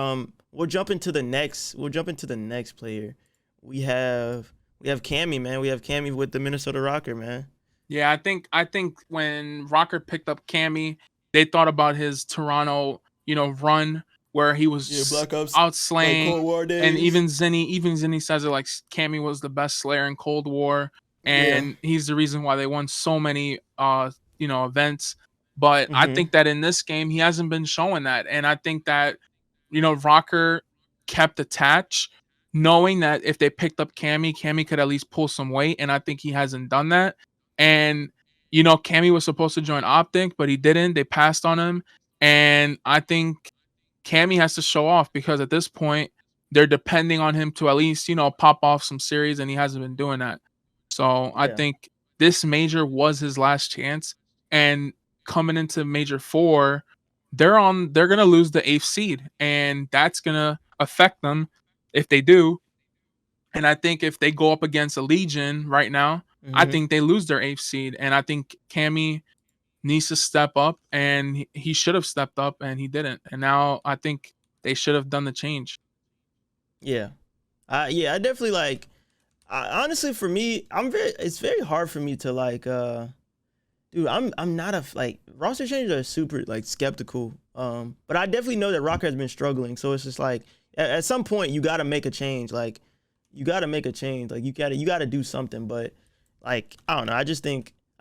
we'll jump into the next player. We have Cammy, man. We have Cammy with the Minnesota rokkr, man. Yeah, I think when rokkr picked up Cammy, they thought about his Toronto, run where he Yeah, was Black Ops, like outslaying, Cold War and days. even Zinni says it like Cammy was the best Slayer in Cold War, Yeah. and he's the reason why they won so many events. But I Mhm. think that in this game he hasn't been showing that, and I think that rokkr kept attached, knowing that if they picked up Cammy could at least pull some weight, and I think he hasn't done that. And Cammy was supposed to join Optic, but he didn't. They passed on him, and I think Cammy has to show off because at this point they're depending on him to at least pop off some series, and he hasn't been doing that. So I Yeah. think this major was his last chance, and coming into Major 4, they're gonna lose the 8th seed, and that's gonna affect them if they do. And I think if they go up against a Legion right now, I Mhm. think they lose their 8th seed. And I think Cammy needs to step up, and he should have stepped up, and he didn't. And now I think they should have done the change. Yeah. I definitely like. Honestly, for me, it's very hard for me to like. Dude, I'm not a like roster changes are super like skeptical. But I definitely know that rokkr has been struggling, so it's just like at some point you got to make a change. Like you got to make a change. Like you got to do something. But like I don't know. I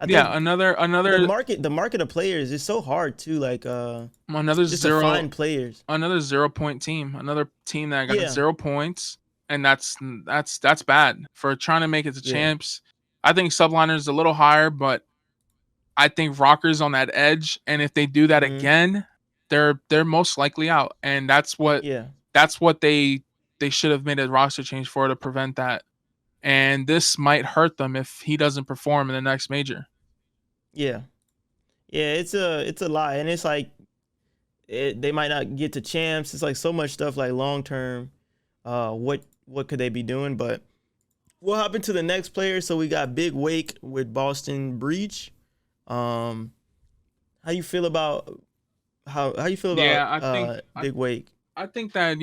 Yeah, think another another the market of players is so hard too. Like another just to zero find players. another 0 point team, another team that got Yeah. 0 points, and that's bad for trying to make it to Yeah. champs. I think subliners is a little higher, but I think rokkr's on that edge, and if they do that Mhm. again, they're most likely out, and Yeah. that's what they should have made a roster change for to prevent that. And this might hurt them if he doesn't perform in the next major. Yeah. Yeah. It's a lot, and it's like they might not get to champs. It's like so much stuff like long term. What could they be doing? But we'll hop into the next player. So we got Big Wake with Boston Breach. Um, how you feel about how you feel about Yeah, Big Wake? I think that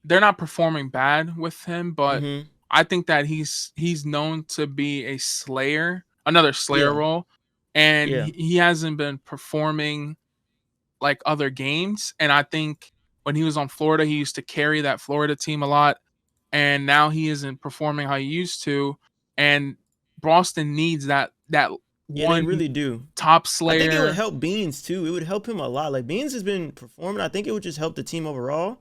they're not performing bad with him, but Mm-hmm. I think that he's known to be a slayer, another slayer Yeah. role, and Yeah. he hasn't been performing like other games. And I think when he was on Florida, he used to carry that Florida team a lot, and now he isn't performing how he used to. And Boston needs that Yeah, they one really do. top I think it would slayer. help Beans too. It would help him a lot. Like Beans has been performing. I think it would just help the team overall.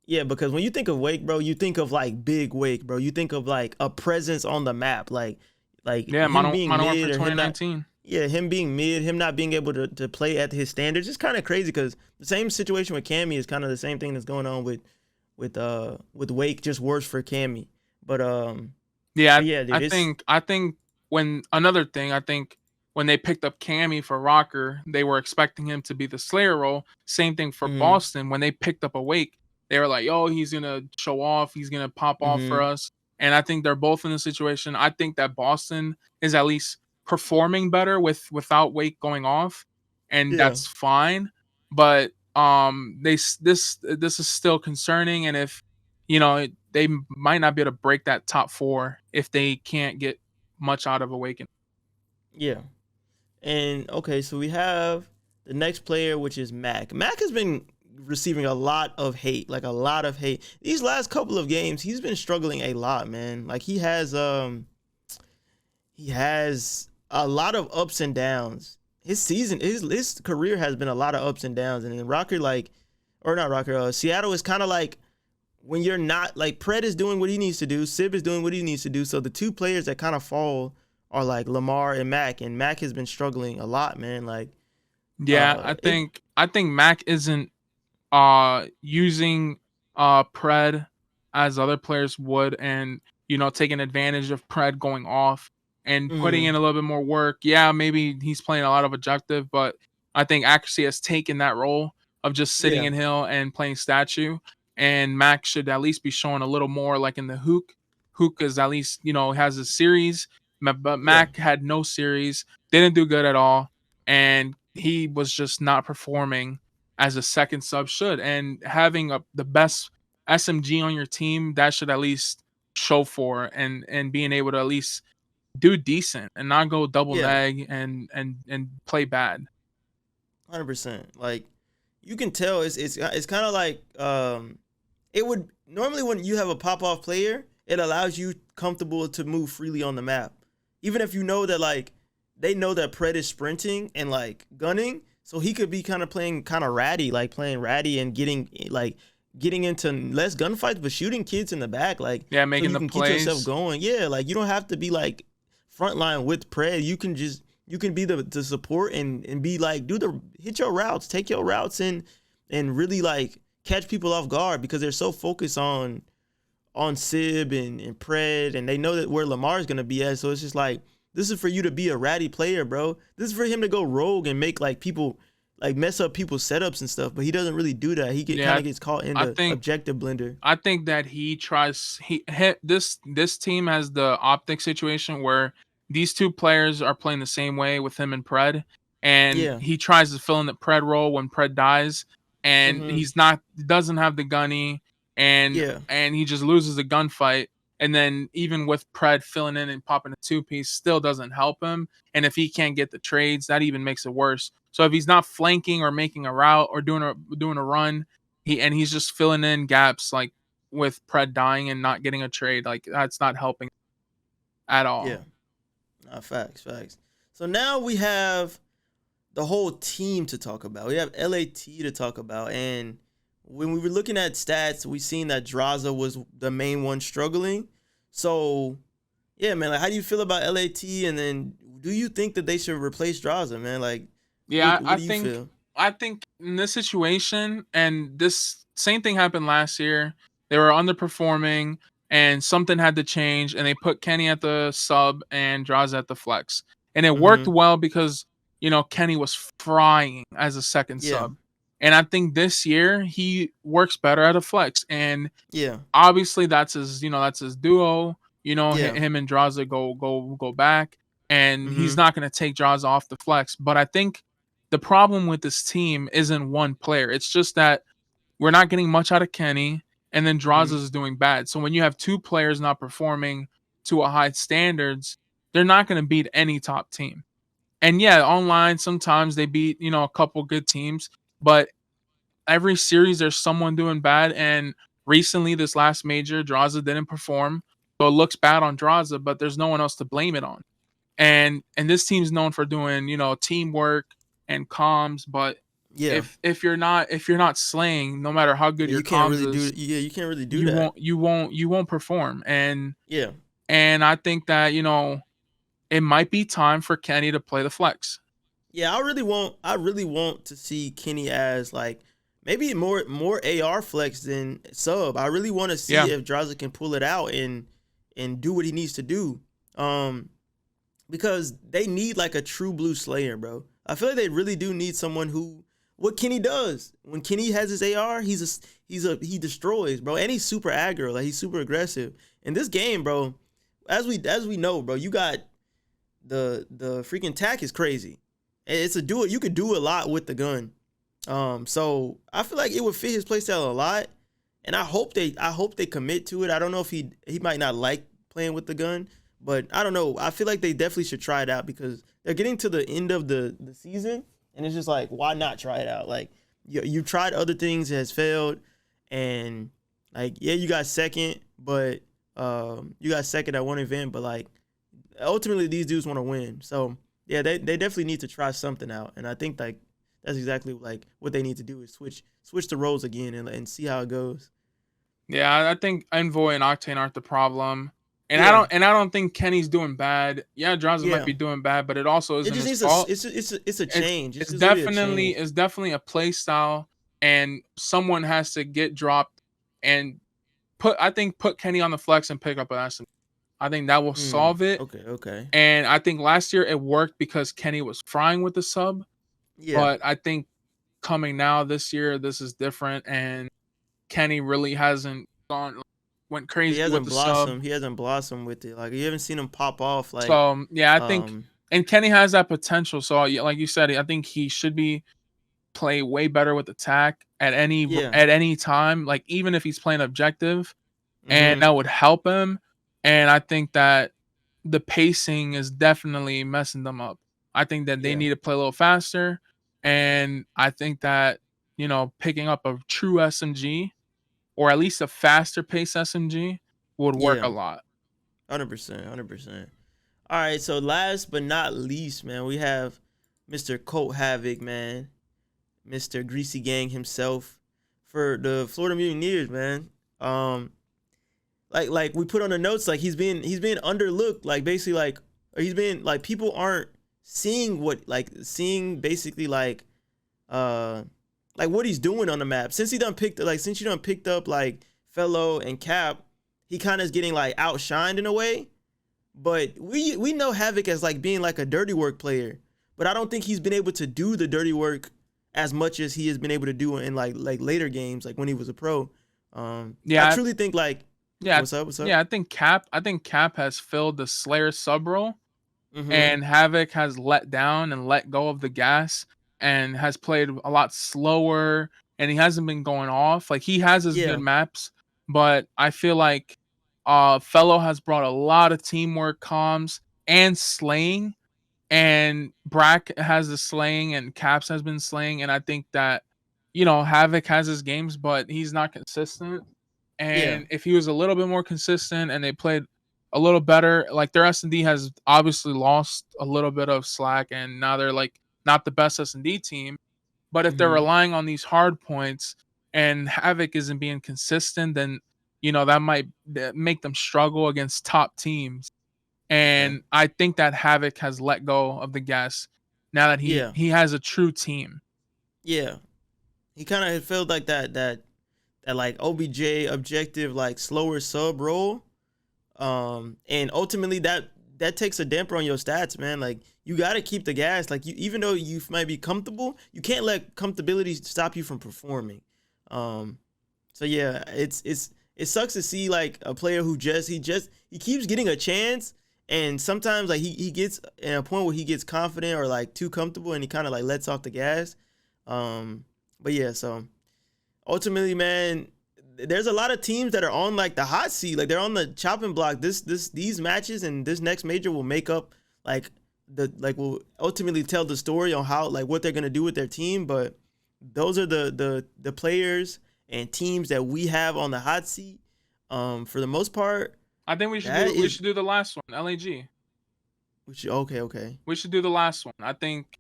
Yeah, because when you think of Wake, bro, you think of like Big Wake, bro. You think of like a presence on the map, like Yeah, him being mono for mid or him not. 2019. Yeah, him being mid, him not being able to play at his standards. It's kind of crazy because the same situation with Cammy is kind of the same thing that's going on with Wake, just worse for Cammy. But Yeah, but yeah, dude, it's I think when another thing, I think when they picked up Cammy for rokkr, they were expecting him to be the Slayer role. Same thing for mm-hmm, Boston. When they picked up Awake, they were like, "Oh, he's gonna show off. He's gonna pop off for mm-hmm, us." And I think they're both in a situation. I think that Boston is at least performing better without Wake going off, and yeah, that's fine. But this is still concerning, and if they might not be able to break that top 4 if they can't get much out of Awaken. yeah. And okay, so we have the next player, which is Mac. Mac has been receiving a lot of hate, like a lot of hate. These last couple of games, he's been struggling a lot, man. Like he has a lot of ups and downs. His career has been a lot of ups and downs. And then rokkr, like, or not rokkr, Seattle is kind of like when you're not, like, Pred is doing what he needs to do, Sib is doing what he needs to do. So the two players that kind of fall are like Lamar and Mac has been struggling a lot, man. Like, Yeah, I think Mac isn't using Pred as other players would, and taking advantage of Pred going off and putting in a little bit more work. Yeah, maybe he's playing a lot of objective, but I think accuracy has taken that role of just sitting yeah, in hill and playing statue. And Mac should at least be showing a little more, like in the hook. Hook is at least has a series, but yeah, Mac had no series, didn't do good at all, and he was just not performing as a second sub should. And having the best SMG on your team, that should at least show for, and being able to at least do decent and not go double yeah, neg and play bad. 100%. Like, you can tell it's kind of like it would normally when you have a pop off player, it allows you comfortable to move freely on the map, even if you know that, like, they know that Pred is sprinting and like gunning, so he could be kind of playing kind of ratty, like playing ratty and getting into less gunfights, but shooting kids in the back, like, Yeah, so making you the can keep plays. yourself going. Yeah, like you don't have to be like frontline with Pred. You can be the support and be like hit your routes, take your routes and really like catch people off guard because they're so focused on Sib and Pred, and they know that where Lamar's gonna be at. So it's just like, this is for you to be a ratty player, bro. This is for him to go rogue and make like people like mess up people's setups and stuff. But he doesn't really do that. He kind of gets caught in the objective blender. I think that he tries. This team has the optic situation where these two players are playing the same way with him and Pred, and Yeah. he tries to fill in the Pred role when Pred dies, and Mm-hmm. doesn't have the gunny, and Yeah. he just loses the gunfight. And then even with Pred filling in and popping a 2-piece, still doesn't help him. And if he can't get the trades, that even makes it worse. So if he's not flanking or making a route or doing a run, he's just filling in gaps, like with Pred dying and not getting a trade, like that's not helping at Yeah. all. Facts. So now we have the whole team to talk about. We have LAT to talk about, and when we were looking at stats, we seen that Draza was the main one struggling. So, yeah, man, like, how do you feel about LAT? And then, do you think that they should replace Draza, man? Like, Yeah, what do you feel? I think in this situation, and this same thing happened last year, they were underperforming and something had to change, and they put Kenny at the sub and Draza at the flex. And it worked Mm-hmm. well because, Kenny was frying as a second Yeah. sub. And I think this year he works better at a flex. And Yeah. obviously that's his duo. Yeah. Him and Draza go back, and he's Mm-hmm. not going to take Draza off the flex. But I think the problem with this team isn't one player. It's just that we're not getting much out of Kenny, and then Mm-hmm. Draza is doing bad. So when you have two players not performing to a high standards, they're not going to beat any top team. And yeah, online sometimes they beat a couple good teams, but every series there's someone doing bad. And recently, this last major, Draza didn't perform, so it looks bad on Draza, but there's no one else to blame it on. And this team's known for doing teamwork and comms, but Yeah. if you're not slaying, no matter how good Yeah. your comms is, You can't really do you that. won't perform. Yeah. And I think that it might be time for Kenny to play the flex. Yeah, I really want to see Kenny as like maybe more AR flex than sub. I really want to see Yeah. if Draza can pull it out and do what he needs to do. Because they need like a true blue slayer, bro. I feel like they really do need someone who what Kenny does. When Kenny has his AR, he destroys, bro. And he's super aggro, like he's super aggressive. In this game, bro, as we know, bro, you got the freaking tack is crazy. It's a do it. You could do a lot with the gun. So I feel like it would fit his playstyle a lot, and I hope they commit to it. I don't know if he might not like playing with the gun, But I don't know. I feel like they definitely should try it out because they're getting to the end of the season, and it's just like, why not try it out? Like you tried other things, it has failed, and like yeah, you got second, but you got second at one event, but like ultimately these dudes want to win. So yeah, they definitely need to try something out, and I think like that's exactly like what they need to do is switch the roles again and see how it goes. Yeah, I think Envoy and Octane aren't the problem. And Yeah, I don't think Kenny's doing bad. Yeah, Draza might yeah. be doing bad, but it also It isn't just his needs fault. it's a It's change. It's it's just literally a definitely change. it's definitely a play style, and someone has to get dropped and put Kenny on the flex and pick up an SM. I think that will solve it. Okay, okay. And I think last year it worked because Kenny was frying with the sub, Yeah. but I think coming now this year this is different, and Kenny really hasn't went He crazy with hasn't the sub. blossomed. He hasn't blossomed with it. Like you haven't seen him pop off. Like, So yeah, I think, um, and Kenny has that potential. So like you said, I think he should be play way better with attack yeah. at any time. Like even if he's playing objective, and Mm-hmm. that would help him. And I think that the pacing is definitely messing them up. I think that they Yeah. need to play a little faster, and I think that picking up a true SMG or at least a faster pace SMG would work Yeah. a lot. 100%. 100%. All right. So last but not least, man, we have Mr. Colt Havoc, man, Mr. Greasy Gang himself for the Florida Mutineers, man. Um, like we put on the notes, like he's been underlooked, like basically like or he's been like people aren't seeing seeing basically uh like what he's doing on the map since since you done picked up like Fellow and Cap. He kind of is getting like outshined in a way, but we know Havoc as like being like a dirty work player, but I don't think he's been able to do the dirty work as much as he has been able to do in like later games, like when he was a pro. I Yeah, truly think like yeah, what's up, what's up. yeah. I think Cap has filled the Slayer sub role, Mm-hmm. and Havoc has let down and let go of the gas and has played a lot slower, and he hasn't been going off. Like he has his good Yeah, maps, but I feel like Fellow has brought a lot of teamwork, comms, and slaying, and Brack has the slaying and Caps has been slaying, and I think that Havoc has his games, but he's not consistent. yeah, And if he was a little bit more consistent and they played a little better, like their S&D has obviously lost a little bit of slack, and now they're like not the best S&D team. But if they're mm-hmm. relying on these hard points and Havoc isn't being consistent, then that might make them struggle against top teams. Okay, And I think that Havoc has let go of the gas now that he yeah, he has a true team. yeah. He kind of felt like that like OBJ objective like slower sub role, and ultimately that takes a damper on your stats, man. Like you got to keep the gas. Like you, even though you might be comfortable, you can't let comfortability stop you from performing. Um, so yeah, it sucks to see like a player who he keeps getting a chance, and sometimes like he gets at a point where he gets confident or like too comfortable, and he kind of like lets off the gas. But yeah, so ultimately, man, there's a lot of teams that are on like the hot seat, like they're on the chopping block. These matches and this next major will make up like will ultimately tell the story on how like what they're gonna do with their team. But those are the players and teams that we have on the hot seat. For the most part, I think that we is should do the last one, LAG. okay. We should do the last one. I think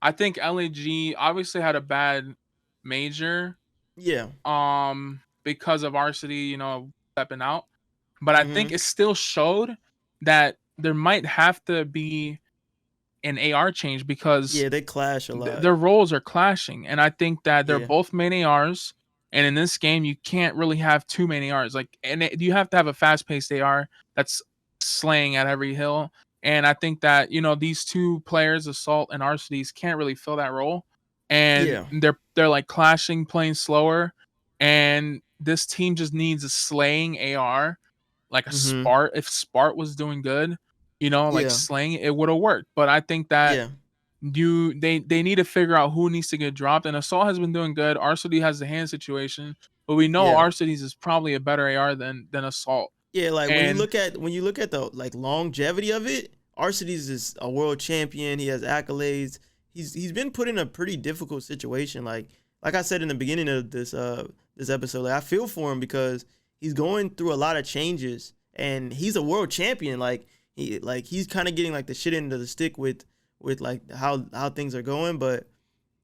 LAG obviously had a bad major Yeah. because of varsity, stepping out. But I think Mm-hmm. it still showed that there might have to be an AR change because Yeah, they clash a lot. their roles are clashing. And I think that they're Yeah. both main ARs. And in this game, you can't really have too many ARs. You have to have a fast paced AR that's slaying at every hill. And I think that, these two players, Assault and Arcades, can't really fill that role. And Yeah. they're like clashing, playing slower. And this team just needs a slaying AR, like a Mm-hmm. Spart. If Spart was doing good, like Yeah. slaying, it would have worked. But I think that Yeah. they need to figure out who needs to get dropped. And Assault has been doing good. RCD has the hand situation, but we know Yeah. RCD's is probably a better AR than Assault. Yeah, like And when you look at the like longevity of it, Arcitys is a world champion. He has accolades. He's been put in a pretty difficult situation. Like I said in the beginning of this episode, like I feel for him because he's going through a lot of changes and he's a world champion. He's kind of getting like the shit into the stick with like how things are going. But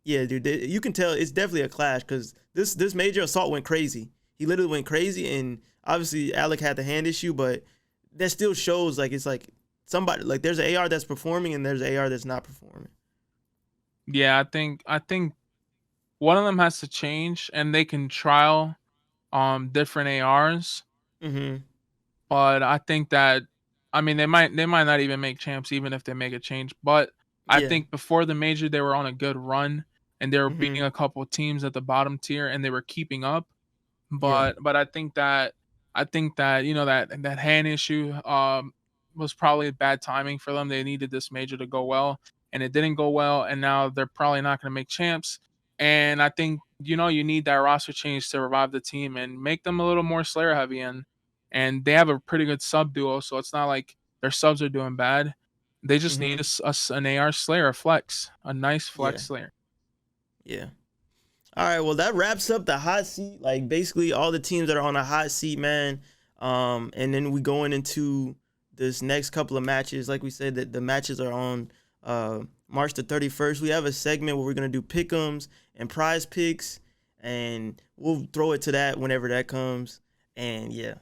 yeah, dude, you can tell it's definitely a clash because this major assault went crazy. He literally went crazy, and obviously Alec had the hand issue, but that still shows like it's like somebody like there's an AR that's performing and there's an AR that's not performing. yeah, I think one of them has to change, and they can trial different ARs. Mm-hmm. But I think that, I mean, they might not even make champs even if they make a change. But I Yeah. think before the major they were on a good run, and they were beating Mm-hmm. a couple of teams at the bottom tier, and they were keeping up. Yeah. But I think that that hand issue was probably bad timing for them. They needed this major to go well, and it didn't go well, and now they're probably not going to make champs. And I think you need that roster change to revive the team and make them a little more Slayer heavy. And they have a pretty good sub duo, so it's not like their subs are doing bad. They just need Mm-hmm. an AR Slayer, a flex, a nice Yeah. flex Slayer. Yeah. All right, well that wraps up the hot seat. Like basically all the teams that are on a hot seat, man. And then we going into this next couple of matches. Like we said, that the matches are on March the 31st. We have a segment where we're gonna do pick'ems and prize picks, and we'll throw it to that whenever that comes. And yeah.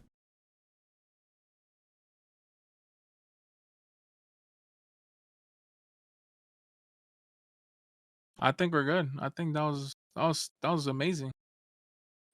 I think we're good. I think that was amazing.